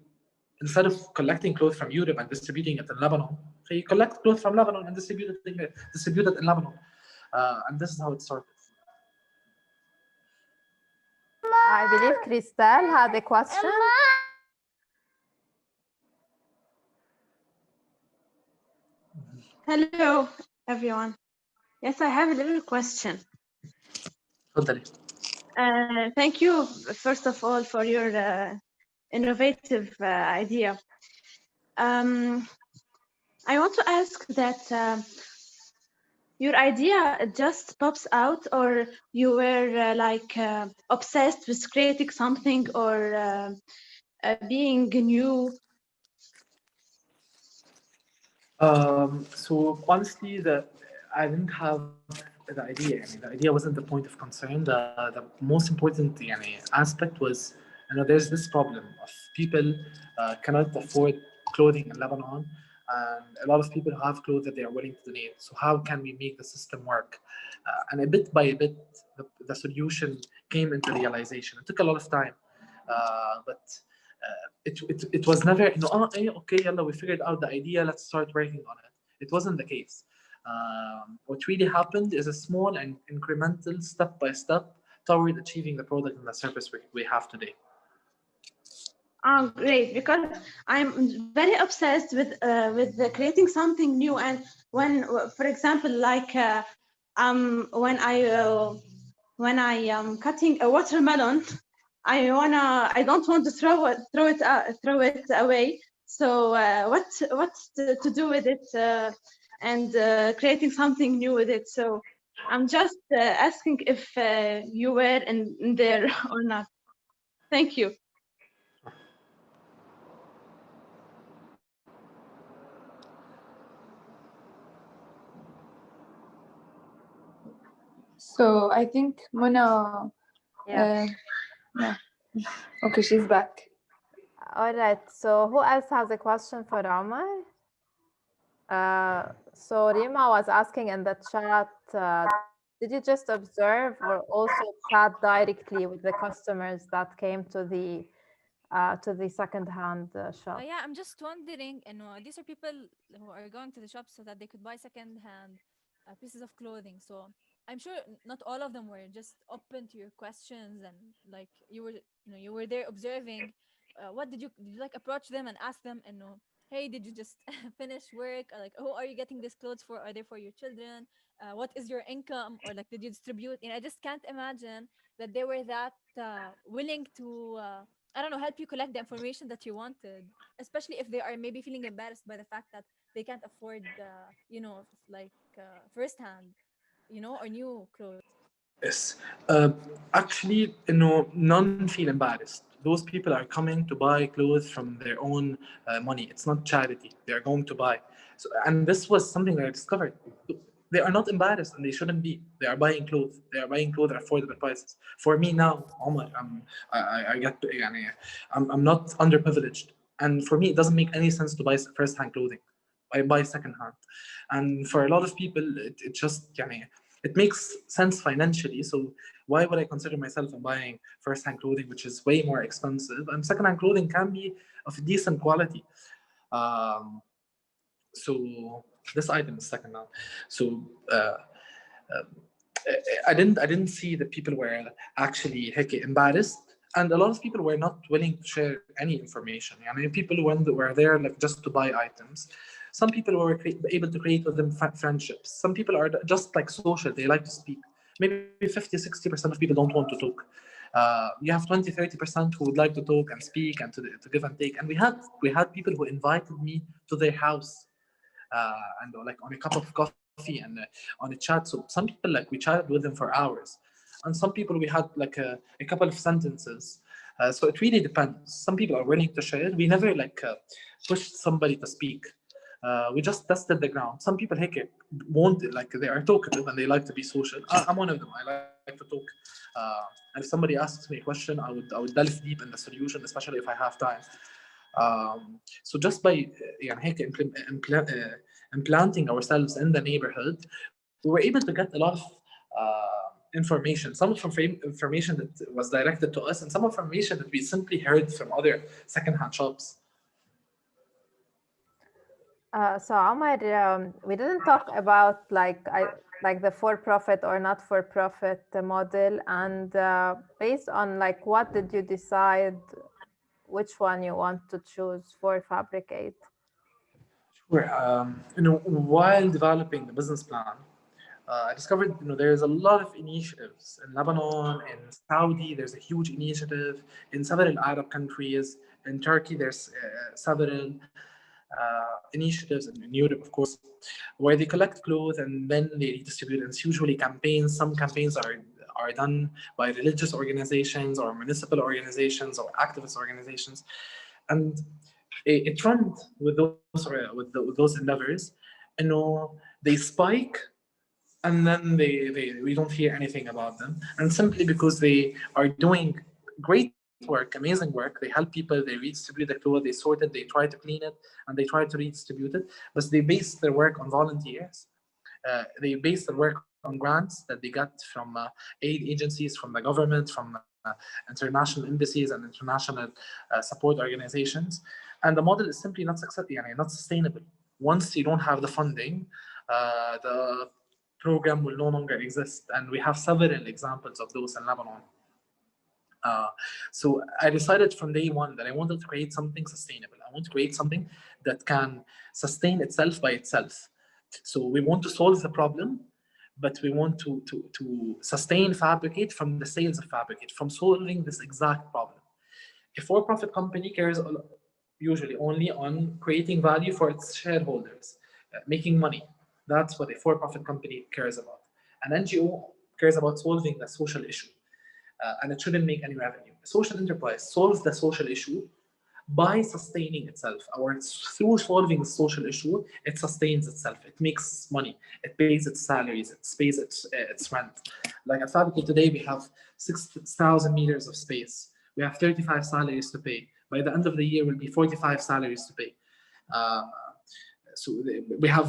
Instead of collecting clothes from Europe and distributing it in Lebanon, so you collect clothes from Lebanon and distribute it in Lebanon. And this is how it started. I believe Cristal had a question. Hello, everyone. Yes, I have a little question. Thank you, first of all, for your innovative idea. I want to ask that your idea just pops out, or you were obsessed with creating something or being new? So honestly, I didn't have the idea. I mean, the idea wasn't the point of concern. The most important aspect was, there's this problem of people cannot afford clothing in Lebanon, and a lot of people have clothes that they are willing to donate. So how can we make the system work? And a bit by a bit, the solution came into realization. It took a lot of time, but it was never, okay, yalla, we figured out the idea, let's start working on it. It wasn't the case. What really happened is a small and incremental step by step toward achieving the product and the service we have today. Oh, great! Because I'm very obsessed with creating something new. And when, for example, when I am cutting a watermelon, I don't want to throw it away. So what to do with it and creating something new with it. So I'm just asking if you were in there or not. Thank you. So I think Mona, yeah. Okay, she's back. All right. So who else has a question for Omar? So Rima was asking in the chat, did you just observe or also chat directly with the customers that came to the second-hand shop? Yeah, I'm just wondering, these are people who are going to the shop so that they could buy second-hand pieces of clothing. So I'm sure not all of them were just open to your questions, and like you were there observing. What did you like approach them and ask them, hey, did you just finish work? Or like, who are you getting these clothes for? Are they for your children? What is your income? Or like, did you distribute? I just can't imagine that they were that willing to I don't know, help you collect the information that you wanted, especially if they are maybe feeling embarrassed by the fact that they can't afford, firsthand, or new clothes. Yes. Actually, none feel embarrassed. Those people are coming to buy clothes from their own money. It's not charity. They are going to buy. So, and this was something I discovered. They are not embarrassed, and they shouldn't be. They are buying clothes. They are buying clothes at affordable prices. For me now, Omar, I'm not underprivileged, and for me, it doesn't make any sense to buy first-hand clothing. I buy second-hand, and for a lot of people, it just it makes sense financially. So why would I consider myself buying first-hand clothing, which is way more expensive? And second-hand clothing can be of decent quality. So this item is second-hand. So I didn't see that people were actually embarrassed, and a lot of people were not willing to share any information. People were there like just to buy items. Some people were able to create with them friendships. Some people are just like social. They like to speak. Maybe 50-60% of people don't want to talk. You have 20-30% who would like to talk and speak and to give and take. And we had people who invited me to their house and like on a cup of coffee and on a chat. So some people, like, we chatted with them for hours, and some people we had like a couple of sentences. So it really depends. Some people are willing to share. We never pushed somebody to speak. We just tested the ground. Some people won't, like, they are talkative and they like to be social. I'm one of them. I like to talk. And if somebody asks me a question, I would delve deep in the solution, especially if I have time. So just by يعني هيك implanting ourselves in the neighborhood, we were able to get a lot of information. Some of information that was directed to us, and some information that we simply heard from other secondhand shops. So Omar, we didn't talk about like the for-profit or not for-profit model, and based on like what did you decide which one you want to choose for FabricAid? Sure. While developing the business plan, I discovered there's a lot of initiatives in Lebanon, in Saudi. There's a huge initiative in several Arab countries. In Turkey, there's several initiatives, and in Europe, of course, where they collect clothes and then they redistribute. And it's usually campaigns. Some campaigns are done by religious organizations or municipal organizations or activist organizations, and it runs with those endeavors. They spike, and then we don't hear anything about them, and simply because they are doing great work, amazing work. They help people, they redistribute the clothes, they sort it, they try to clean it, and they try to redistribute it, but they base their work on volunteers. They base their work on grants that they get from aid agencies, from the government, from international embassies and international support organizations. And the model is simply not sustainable. Once you don't have the funding, the program will no longer exist, and we have several examples of those in Lebanon. So I decided from day one that I wanted to create something sustainable. I want to create something that can sustain itself by itself. So we want to solve the problem, but we want to sustain FabricAid from the sales of FabricAid, from solving this exact problem. A for-profit company cares usually only on creating value for its shareholders, making money. That's what a for-profit company cares about. An NGO cares about solving the social issue, and it shouldn't make any revenue. A social enterprise solves the social issue by sustaining itself, or through solving the social issue, it sustains itself. It makes money. It pays its salaries. It pays its rent. Like at FabricAid today, we have 6,000 meters of space. We have 35 salaries to pay. By the end of the year, will be 45 salaries to pay. So we have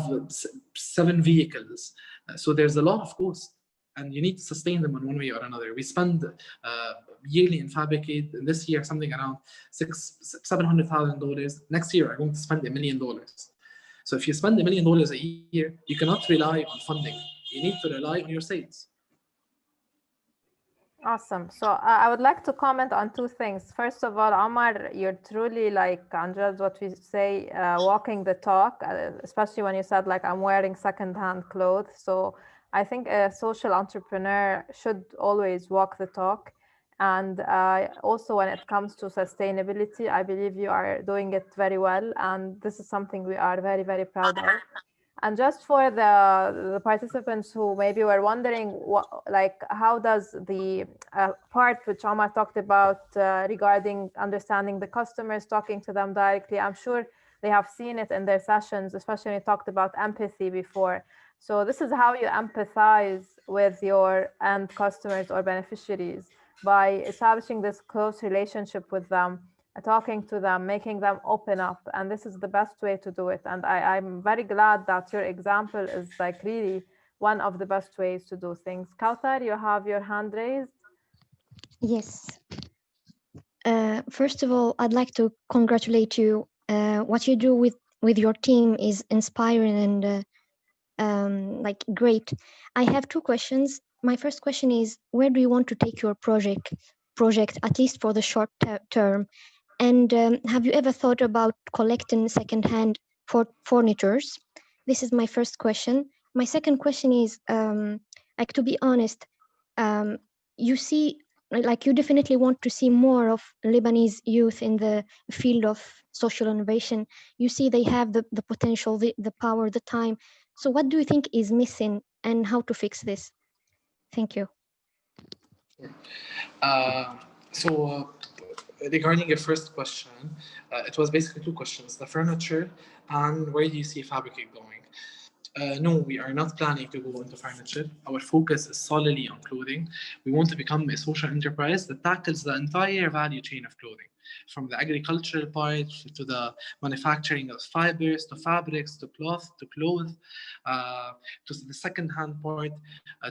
7 vehicles. So there's a lot of cost, and you need to sustain them in one way or another. We spend yearly in FabricAid, this year something around $700,000. Next year, I'm going to spend $1 million. So if you spend $1 million a year, you cannot rely on funding. You need to rely on your sales. Awesome. So I would like to comment on 2 things. First of all, Omar, you're truly like, Anjad, what we say, walking the talk, especially when you said like, I'm wearing secondhand clothes. So I think a social entrepreneur should always walk the talk. And also when it comes to sustainability, I believe you are doing it very well. And this is something we are very, very proud of. And just for the participants who maybe were wondering, how does the part which Omar talked about regarding understanding the customers, talking to them directly, I'm sure they have seen it in their sessions, especially when you talked about empathy before. So this is how you empathize with your end customers or beneficiaries, by establishing this close relationship with them, talking to them, making them open up. And this is the best way to do it. And I'm very glad that your example is like really one of the best ways to do things. Kauthar, you have your hand raised. Yes. First of all, I'd like to congratulate you. What you do with your team is inspiring and like great. I have 2 questions. My first question is, where do you want to take your project, at least for the short term? And have you ever thought about collecting secondhand furnitures? This is my first question. My second question is, like, to be honest, you see, like, you definitely want to see more of Lebanese youth in the field of social innovation. You see they have the potential, the power, the time. So what do you think is missing, and how to fix this? Thank you. Regarding your first question, it was basically 2 questions: the furniture and where do you see FabricAid going? No, we are not planning to go into furniture. Our focus is solely on clothing. We want to become a social enterprise that tackles the entire value chain of clothing. from the agricultural part to the manufacturing of fibers, to fabrics, to cloth, to clothes, to the second-hand part,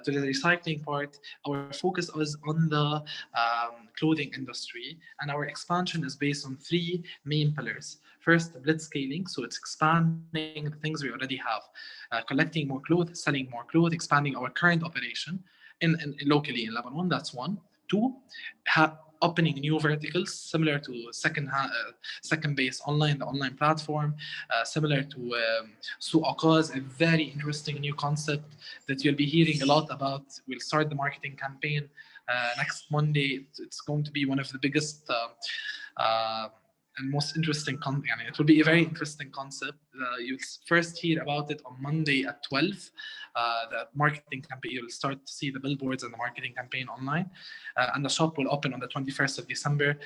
to the recycling part. Our focus is on the clothing industry, and our expansion is based on three main pillars. First, blitzscaling, so it's expanding the things we already have, collecting more clothes, selling more clothes, expanding our current operation locally in Lebanon. That's one. Two, opening new verticals similar to second base online, the online platform, similar to Souq Aqaz, a very interesting new concept that you'll be hearing a lot about. We'll start the marketing campaign next Monday. It's going to be one of the biggest and most interesting it will be a very interesting concept. You'll first hear about it on Monday at 12. The marketing campaign, you'll start to see the billboards and the marketing campaign online. And the shop will open on the 21st of December.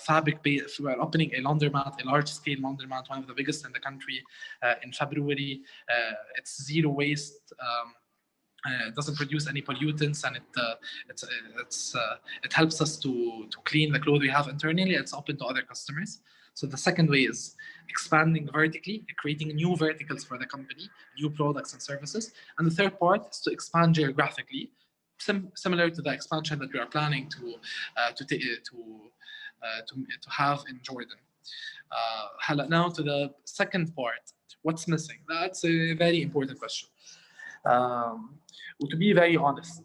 FabricAid, we're opening a laundromat, a large-scale laundromat, one of the biggest in the country, in February. It's zero waste. It doesn't produce any pollutants, and it helps us to clean the clothes we have internally. It's open to other customers. So the second way is expanding vertically, creating new verticals for the company, new products and services. And the third part is to expand geographically, similar to the expansion that we are planning to have in Jordan. Now to the second part, what's missing? That's a very important question. To be very honest,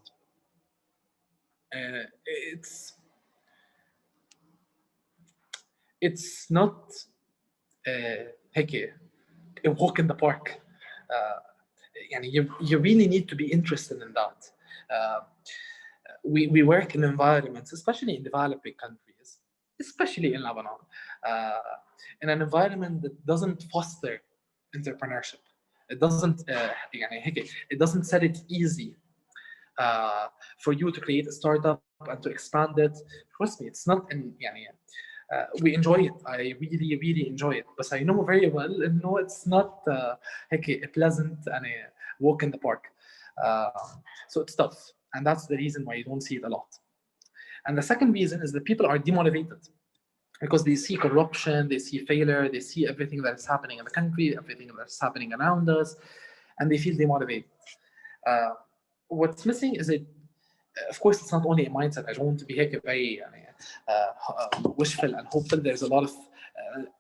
it's not a walk in the park. You really need to be interested in that. We work in environments, especially in developing countries, especially in Lebanon, in an environment that doesn't foster entrepreneurship. It doesn't set it easy for you to create a startup and to expand it. Trust me, it's not we enjoy it. I really, really enjoy it. But I know very well, no, it's not a pleasant and a walk in the park. So it's tough. And that's the reason why you don't see it a lot. And the second reason is that people are demotivated because they see corruption, they see failure, they see everything that is happening in the country, everything that's happening around us, and they feel demotivated. What's missing is of course, it's not only a mindset. I don't want to be very wishful and hopeful. There's a lot of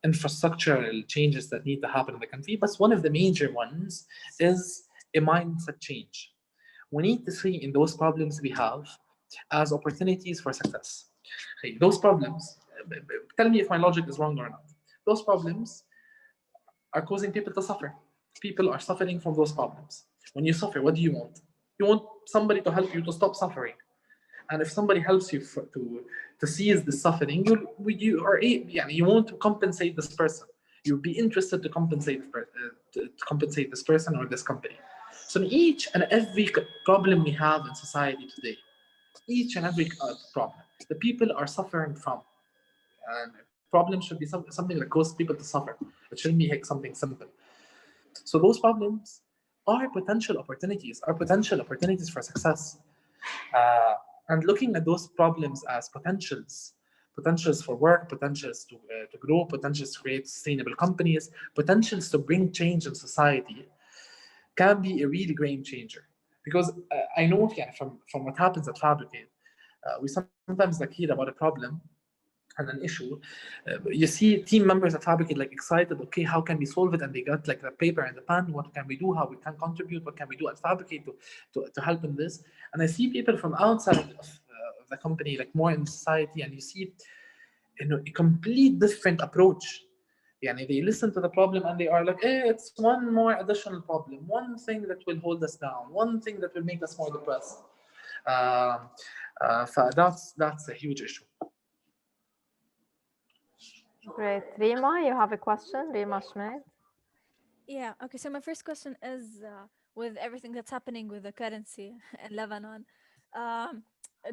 infrastructural changes that need to happen in the country, but one of the major ones is a mindset change. We need to see in those problems we have as opportunities for success. Okay, those problems, tell me if my logic is wrong or not. Those problems are causing people to suffer. People are suffering from those problems. When you suffer, what do you want? You want somebody to help you to stop suffering. And if somebody helps you to cease the suffering, you want to compensate this person. You'll be interested to compensate this person or this company. So in each and every problem we have in society today, each and every problem, the people are suffering from. And problems should be something that causes people to suffer. It shouldn't be something simple. So those problems are potential opportunities for success. And looking at those problems as potentials for work, potentials to grow, potentials to create sustainable companies, potentials to bring change in society can be a really game changer. Because I know from what happens at FabricAid, we sometimes hear about a problem and an issue. You see team members at FabricAid excited, okay, how can we solve it? And they got the paper and the pen, what can we do, how we can contribute, what can we do at FabricAid to help in this? And I see people from outside of the company, more in society, and you see a complete different approach. They listen to the problem and they are it's one more additional problem, one thing that will hold us down, one thing that will make us more depressed. That's a huge issue. Great. Rima, you have a question? Rima Schmidt? Yeah, okay. So my first question is, with everything that's happening with the currency in Lebanon,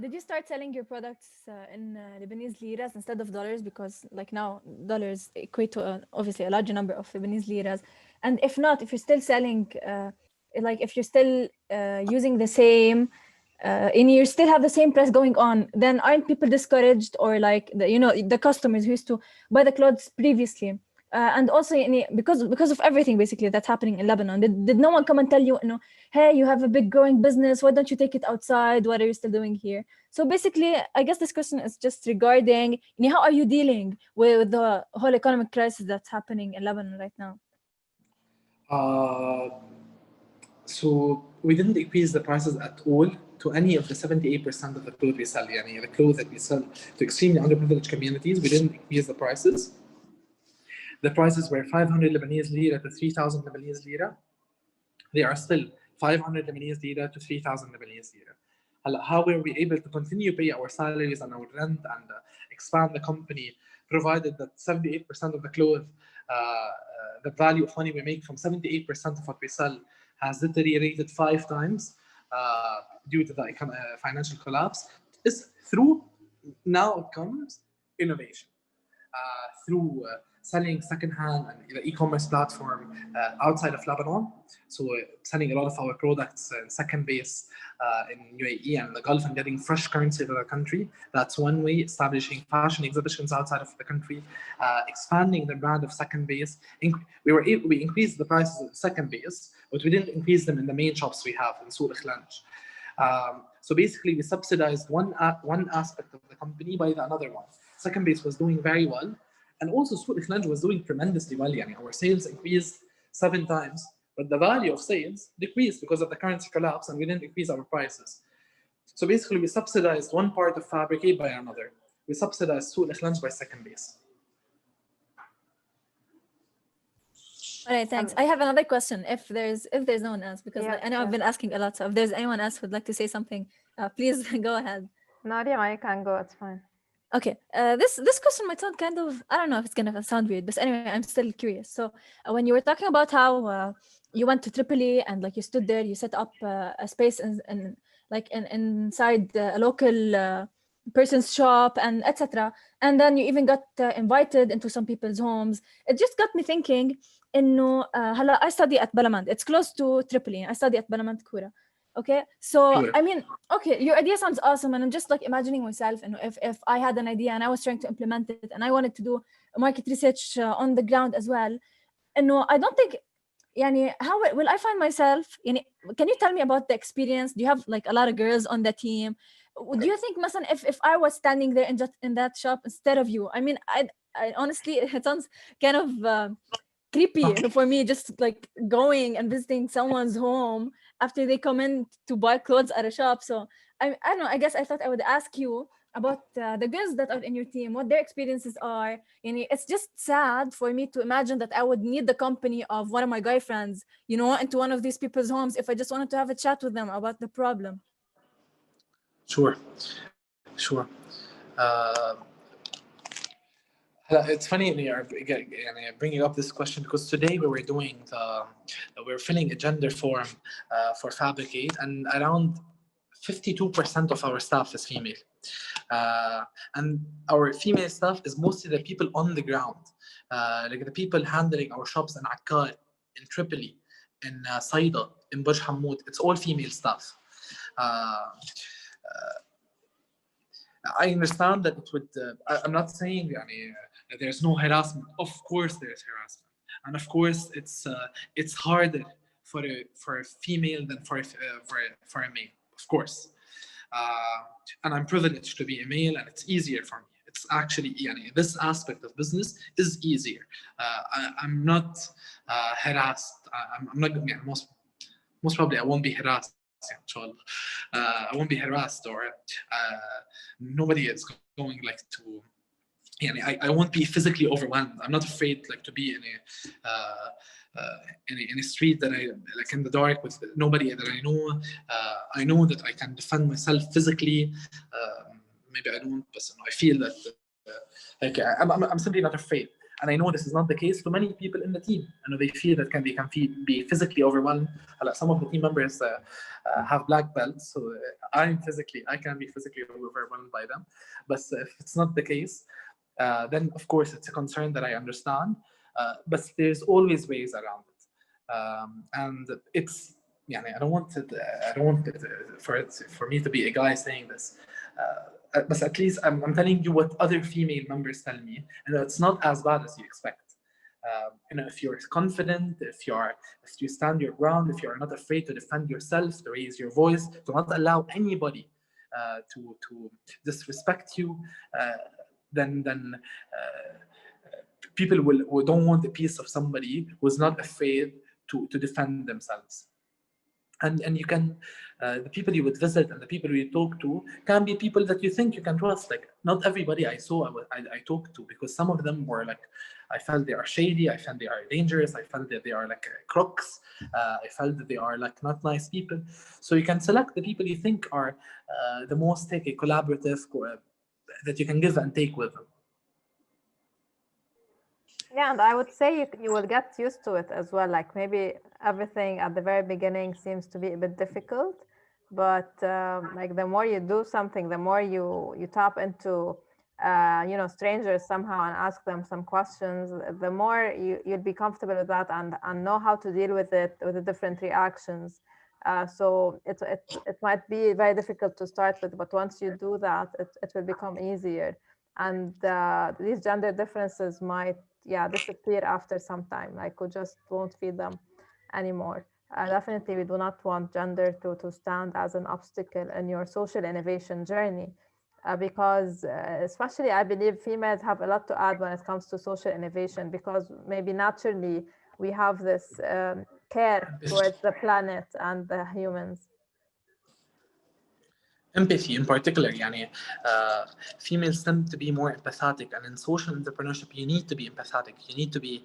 did you start selling your products in Lebanese liras instead of dollars? Because now dollars equate to obviously a larger number of Lebanese liras. And if not, if you're still selling, if you're still using the same and you still have the same price going on, then aren't people discouraged, or like the customers who used to buy the clothes previously? And also because of everything basically that's happening in Lebanon, did no one come and tell you, hey, you have a big growing business, why don't you take it outside? What are you still doing here? So basically, I guess this question is just regarding how are you dealing with the whole economic crisis that's happening in Lebanon right now? So we didn't increase the prices at all to any of the 78% of the clothes we sell. The clothes that we sell to extremely underprivileged communities, we didn't increase the prices. The prices were 500 Lebanese lira to 3,000 Lebanese lira. They are still 500 Lebanese lira to 3,000 Lebanese lira. How were we able to continue pay our salaries and our rent and expand the company, provided that 78% of the clothes, the value of money we make from 78% of what we sell has deteriorated 5 times due to the financial collapse, is through, now it comes innovation. Through selling secondhand and the e-commerce platform outside of Lebanon. So selling a lot of our products in second base in UAE and the Gulf and getting fresh currency to the country. That's one way. Establishing fashion exhibitions outside of the country, expanding the brand of second base. We increased the prices of second base, but we didn't increase them in the main shops we have in Suq al-Khalanj. So basically, we subsidized one aspect of the company by another one. Second base was doing very well, and also Suq al-Khalanj was doing tremendously well. Our sales increased 7 times, but the value of sales decreased because of the currency collapse, and we didn't increase our prices. So basically, we subsidized one part of FabricAid by another. We subsidized Suq al-Khalanj by second base. All right, thanks. I have another question. If there's no one else, because I know I've been asking a lot. So if there's anyone else who'd like to say something, please go ahead. Nadia, I can go. It's fine. Okay. This question might sound kind of, I don't know if it's gonna sound weird, but anyway, I'm still curious. So when you were talking about how you went to Tripoli and like you stood there, you set up a space inside a local person's shop and etc. And then you even got invited into some people's homes. It just got me thinking. I study at Balamand. It's close to Tripoli. I study at Balamand Kura. Okay, so Sure. I mean, okay, your idea sounds awesome, and I'm just like imagining myself, and if I had an idea and I was trying to implement it, and I wanted to do market research on the ground as well, and I don't think, how will I find myself? Can you tell me about the experience? Do you have like a lot of girls on the team? Do you think, مثلا, if I was standing there in that shop instead of you? I mean, I honestly, it sounds kind of creepy for me, just like going and visiting someone's home after they come in to buy clothes at a shop. So I don't know, I guess I thought I would ask you about the girls that are in your team, what their experiences are. It's just sad for me to imagine that I would need the company of one of my guy friends, into one of these people's homes if I just wanted to have a chat with them about the problem. Sure. It's funny you're bringing up this question, because today we're filling a gender form for FabricAid, and around 52% of our staff is female. And our female staff is mostly the people on the ground, like the people handling our shops in Akkar, in Tripoli, in Saida, in Burj Hammoud. It's all female staff. I understand that it would. I'm not saying there's no harassment. Of course, there's harassment, and of course, it's harder for a female than for a male. Of course, and I'm privileged to be a male, and it's easier for me. It's actually, this aspect of business is easier. I'm not harassed. I'm not. Most probably, I won't be harassed. I won't be harassed, or nobody is going to. I won't be physically overwhelmed. I'm not afraid to be in a street that I in the dark with nobody that I know. I know that I can defend myself physically. Maybe I don't, but I feel that I'm simply not afraid. And I know this is not the case for many people in the team. I know they feel that they can be physically overwhelmed. Some of the team members have black belts, so I can be physically overwhelmed by them. But if it's not the case, then of course it's a concern that I understand. But there's always ways around it. And it's I don't want it. I don't want it for me to be a guy saying this. But at least I'm telling you what other female members tell me, and it's not as bad as you expect. If you're confident, if you stand your ground, if you're not afraid to defend yourself, to raise your voice, to not allow anybody to disrespect you, then people will don't want the peace of somebody who's not afraid to defend themselves. And you can, the people you would visit and the people you talk to can be people that you think you can trust. Like, not everybody I talked to, because some of them were like, I felt they are shady, I felt they are dangerous, I felt that they are like crooks, I felt that they are like not nice people. So you can select the people you think are the most collaborative, that you can give and take with them. Yeah, and I would say you will get used to it as well. Like, maybe everything at the very beginning seems to be a bit difficult, but like, the more you do something, the more you tap into strangers somehow and ask them some questions, the more you'll be comfortable with that and know how to deal with it, with the different reactions. So it might be very difficult to start with, but once you do that, it will become easier. And these gender differences might disappear after some time. Like, we just won't feed them anymore. Definitely, we do not want gender to stand as an obstacle in your social innovation journey, because especially I believe females have a lot to add when it comes to social innovation, because maybe naturally we have this care towards the planet and the humans. Empathy in particular, females tend to be more empathetic, and in social entrepreneurship you need to be empathetic, you need to be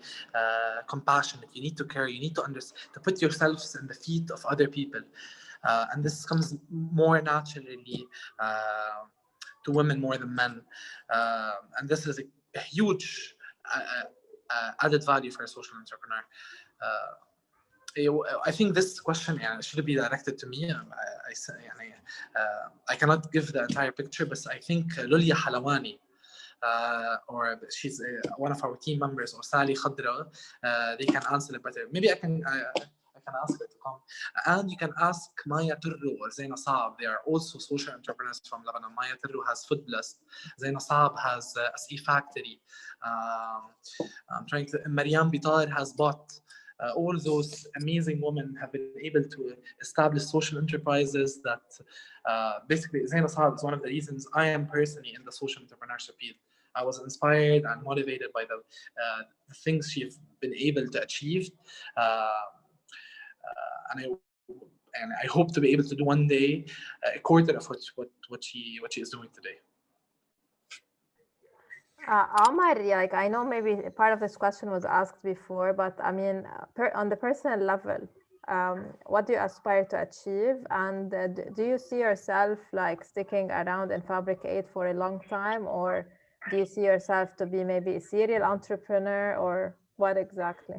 compassionate, you need to care, you need to to put yourselves in the feet of other people, and this comes more naturally to women more than men, and this is a huge added value for a social entrepreneur. I think this question should be directed to me. I cannot give the entire picture, but I think Lulia Halawani, or she's one of our team members, or Sally Khadra, they can answer it better. Maybe I can ask her to come. And you can ask Maya Turru or Zaina Saab. They are also social entrepreneurs from Lebanon. Maya Turru has Food Blast. Zaina Saab has SE Factory. Mariam Bitar has Bot. All those amazing women have been able to establish social enterprises that basically, Zaina Saab is one of the reasons I am personally in the social entrepreneurship field. I was inspired and motivated by the things she's been able to achieve. And I hope to be able to do one day a quarter of what she is doing today. Omar, like, I know maybe part of this question was asked before, but I mean, on the personal level, what do you aspire to achieve? And do you see yourself like sticking around in FabricAid for a long time, or do you see yourself to be maybe a serial entrepreneur, or what exactly?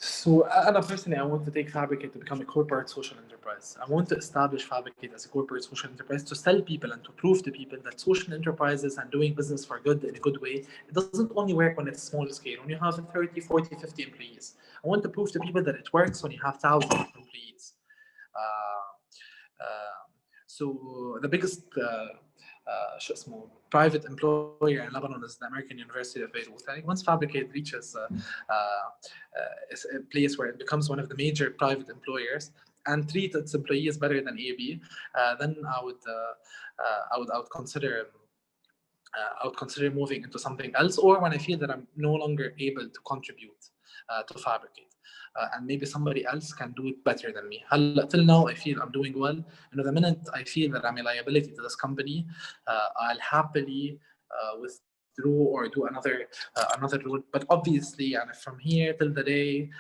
So, personally, I want to take FabricAid to become a corporate social enterprise. I want to establish FabricAid as a corporate social enterprise to sell people and to prove to people that social enterprises and doing business for good in a good way, it doesn't only work when it's small scale, when you have 30, 40, 50 employees. I want to prove to people that it works when you have thousands of employees. So the biggest private employer in Lebanon is the American University of Beirut. I think once FabricAid reaches a place where it becomes one of the major private employers and treat its employees better than AB, then I would consider moving into something else, or when I feel that I'm no longer able to contribute to FabricAid. And maybe somebody else can do it better than me. Till now, I feel I'm doing well. And the minute I feel that I'm a liability to this company, I'll happily withdraw or do another route. But obviously, and from here till the day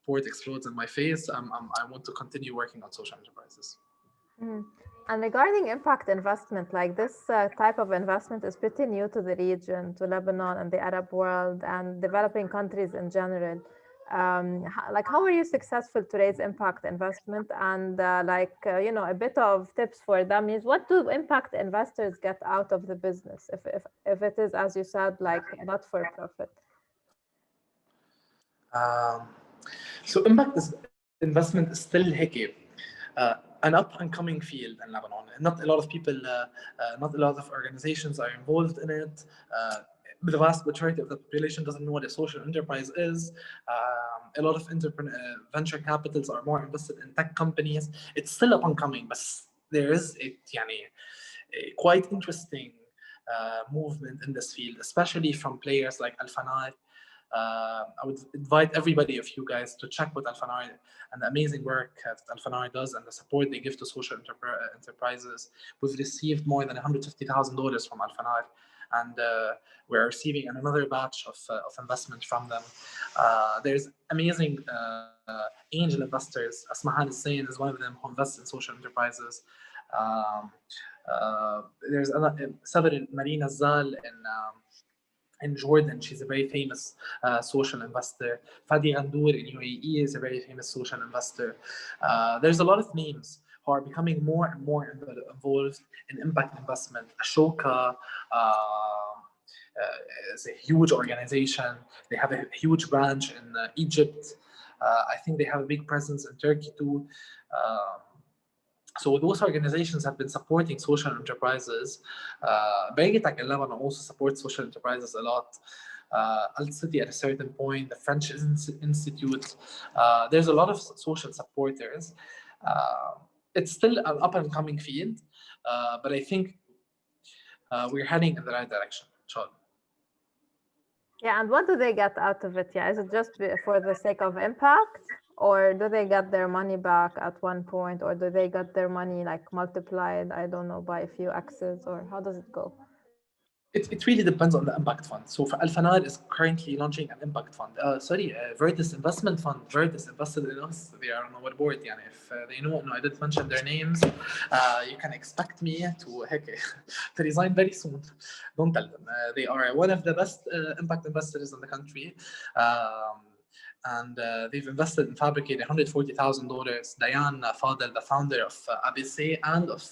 port explodes in my face, I want to continue working on social enterprises. Mm. And regarding impact investment, like this type of investment is pretty new to the region, to Lebanon and the Arab world and developing countries in general. How are you successful to raise impact investment? And a bit of tips for them is, what do impact investors get out of the business if it is, as you said, like not for profit? So impact investment is still هيك an up-and-coming field in Lebanon. Not a lot of people, not a lot of organizations are involved in it. The vast majority of the population doesn't know what a social enterprise is. A lot of venture capitals are more invested in tech companies. It's still up-and-coming, but there is a quite interesting movement in this field, especially from players like Al-Fanar. I would invite everybody of you guys to check what Al-Fanar and the amazing work that Al-Fanar does and the support they give to social enterprises. We've received more than $150,000 from Al-Fanar, and we're receiving another batch of investment from them. There's amazing angel investors. Asmahan Hussein is one of them who invests in social enterprises. There's several Marina Zal in Jordan. She's a very famous social investor. Fadi Ghandour in UAE is a very famous social investor. There's a lot of names who are becoming more and more involved in impact investment. Ashoka is a huge organization. They have a huge branch in Egypt. I think they have a big presence in Turkey too. So those organizations have been supporting social enterprises. Bergetech in Lebanon also supports social enterprises a lot. Al-City at a certain point, the French Institute. There's a lot of social supporters. It's still an up-and-coming field, but I think we're heading in the right direction, inshallah. Yeah, and what do they get out of it? Yeah, is it just for the sake of impact? Or do they get their money back at one point, or do they get their money like multiplied, I don't know, by a few X's, or how does it go? It really depends on the impact fund. So Al-Fanar is currently launching an impact fund. Verdis Investment Fund. Verdis invested in us. They are on our board. Yani if they know, no, I didn't mention their names. You can expect me to resign very soon. Don't tell them. They are one of the best impact investors in the country. And they've invested in FabricAid $140,000. Dayan Fadel, the founder of ABC and of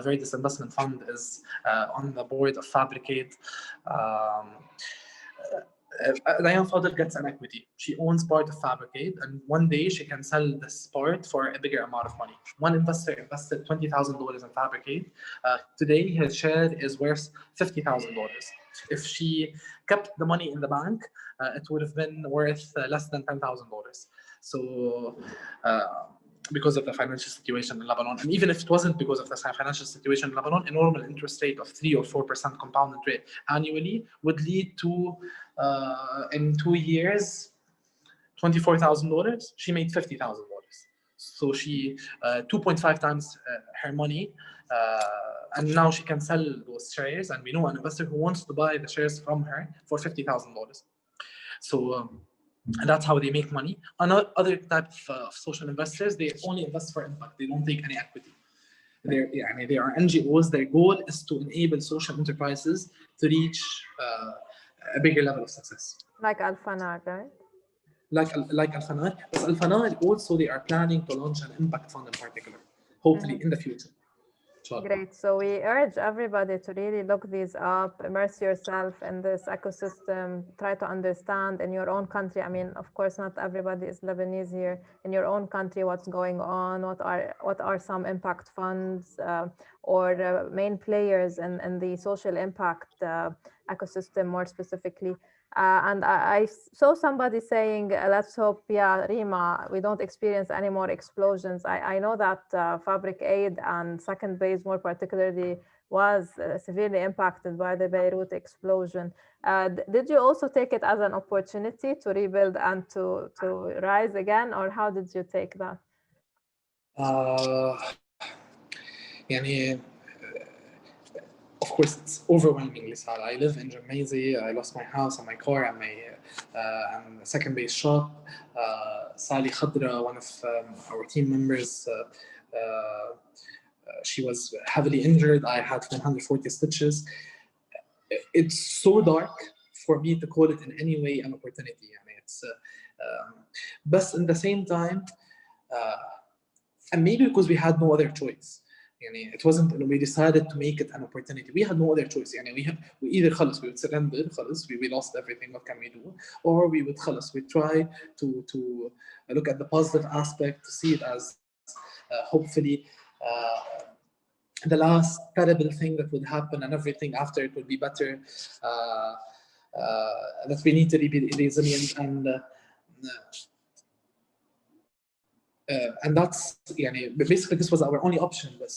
Verdis Investment Fund, is on the board of FabricAid. Dayan Fadel gets an equity. She owns part of FabricAid, and one day she can sell this part for a bigger amount of money. One investor invested $20,000 in FabricAid. Today, his share is worth $50,000. If she kept the money in the bank, it would have been worth less than $10,000. So because of the financial situation in Lebanon, and even if it wasn't because of the financial situation in Lebanon, a normal interest rate of 3 or 4% compounded rate annually would lead to, in 2 years, $24,000. She made $50,000. So she 2.5 times her money. And now she can sell those shares, and we know an investor who wants to buy the shares from her for $50,000. So that's how they make money. Other type of social investors, they only invest for impact. They don't take any equity. They are NGOs. Their goal is to enable social enterprises to reach a bigger level of success. Like Al-Fanar, right? Like Al-Fanar. But Al-Fanar also, they are planning to launch an impact fund in particular, hopefully in the future. Great. So we urge everybody to really look these up, immerse yourself in this ecosystem, try to understand in your own country. I mean, of course, not everybody is Lebanese here. In your own country, what's going on? What are some impact funds or main players in the social impact ecosystem more specifically? And I saw somebody saying, let's hope, yeah, Rima, we don't experience any more explosions. I know that FabricAid and Second Base more particularly was severely impacted by the Beirut explosion. Did you also take it as an opportunity to rebuild and to rise again, or how did you take that? Of course, it's overwhelmingly sad. I live in Jamaizi. I lost my house and my car and my Second Base shop. Sally Khadra, one of our team members, she was heavily injured. I had 140 stitches. It's so dark for me to call it in any way an opportunity. I mean, it's, but in the same time, and maybe because we had no other choice, It wasn't we decided to make it an opportunity. We had no other choice. We either خلص, we would surrender, خلص, we lost everything, what can we do? Or we would خلص, we try to look at the positive aspect, to see it as hopefully the last terrible thing that would happen, and everything after it would be better. That we need to be resilient, and that's basically this was our only option. But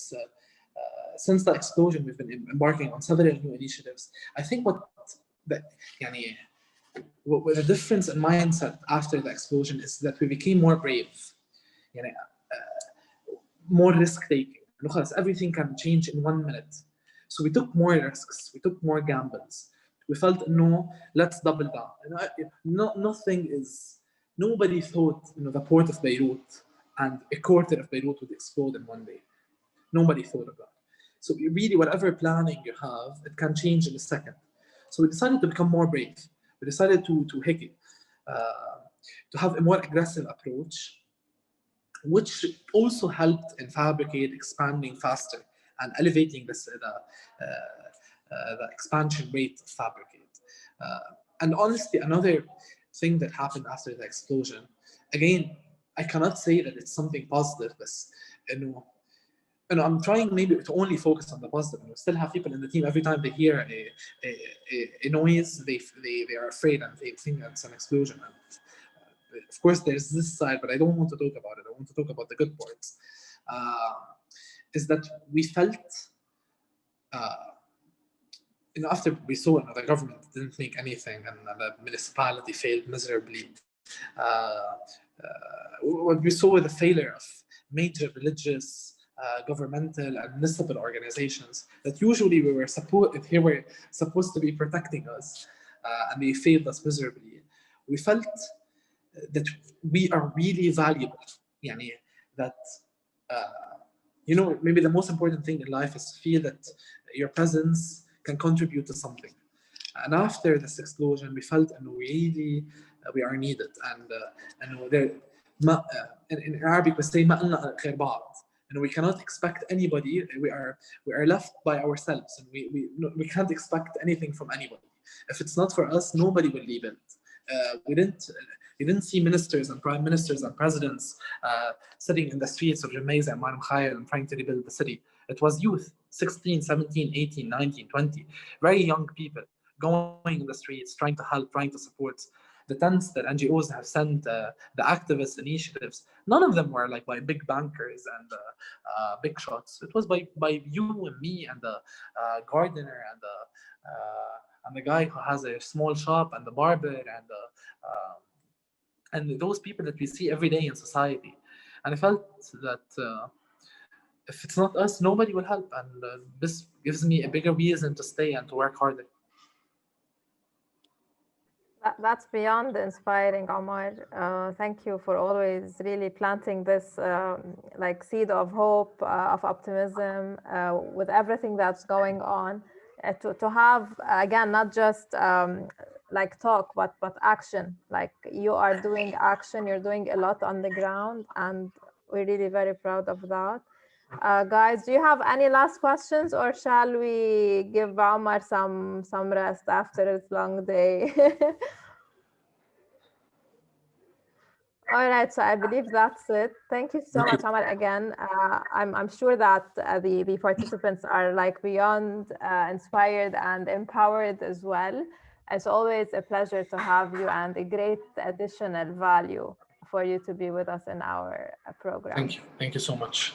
since the explosion, we've been embarking on several new initiatives. I think what the difference in mindset after the explosion is that we became more brave, more risk-taking. Everything can change in 1 minute. So we took more risks, we took more gambles. We felt, no, let's double down. Nobody thought the port of Beirut and a quarter of Beirut would explode in 1 day. Nobody thought of that. So really, whatever planning you have, it can change in a second. So we decided to become more brave. We decided to have a more aggressive approach, which also helped in FabricAid expanding faster and elevating the expansion rate of FabricAid. And honestly, another thing that happened after the explosion, again, I cannot say that it's something positive, but I'm trying maybe to only focus on the positive. We still have people in the team, every time they hear a noise, they are afraid and they think it's an explosion. And of course, there's this side, but I don't want to talk about it. I want to talk about the good parts. Is that we felt, after we saw the government didn't make anything and the municipality failed miserably, what we saw with the failure of major religious, governmental and municipal organizations that usually we were supposed to be protecting us, and they failed us miserably. We felt that we are really valuable. That maybe the most important thing in life is to feel that your presence can contribute to something. And after this explosion, we felt really we are needed. And in Arabic we say ما لنا غير بعض. We cannot expect anybody. We are left by ourselves, and we can't expect anything from anybody. If it's not for us, nobody will leave it. We didn't see ministers and prime ministers and presidents sitting in the streets of Jamaica and Mar Mikhail and trying to rebuild the city. It was youth, 16, 17, 18, 19, 20, very young people going in the streets, trying to help, trying to support. The tents that NGOs have sent, the activist initiatives, none of them were like by big bankers and big shots. It was by you and me and the gardener and the guy who has a small shop and the barber and those people that we see every day in society. And I felt that if it's not us, nobody will help. And this gives me a bigger reason to stay and to work harder. That's beyond inspiring, Omar. Thank you for always really planting this like seed of hope, of optimism with everything that's going on. To have, again, not just like talk, but action. Like you are doing action, you're doing a lot on the ground, and we're really very proud of that. Guys, do you have any last questions, or shall we give Omar some rest after his long day? All right, so I believe that's it. Thank you so much, Omar. Again, I'm sure that the participants are like beyond inspired and empowered as well. It's always a pleasure to have you, and a great additional value for you to be with us in our program. Thank you so much.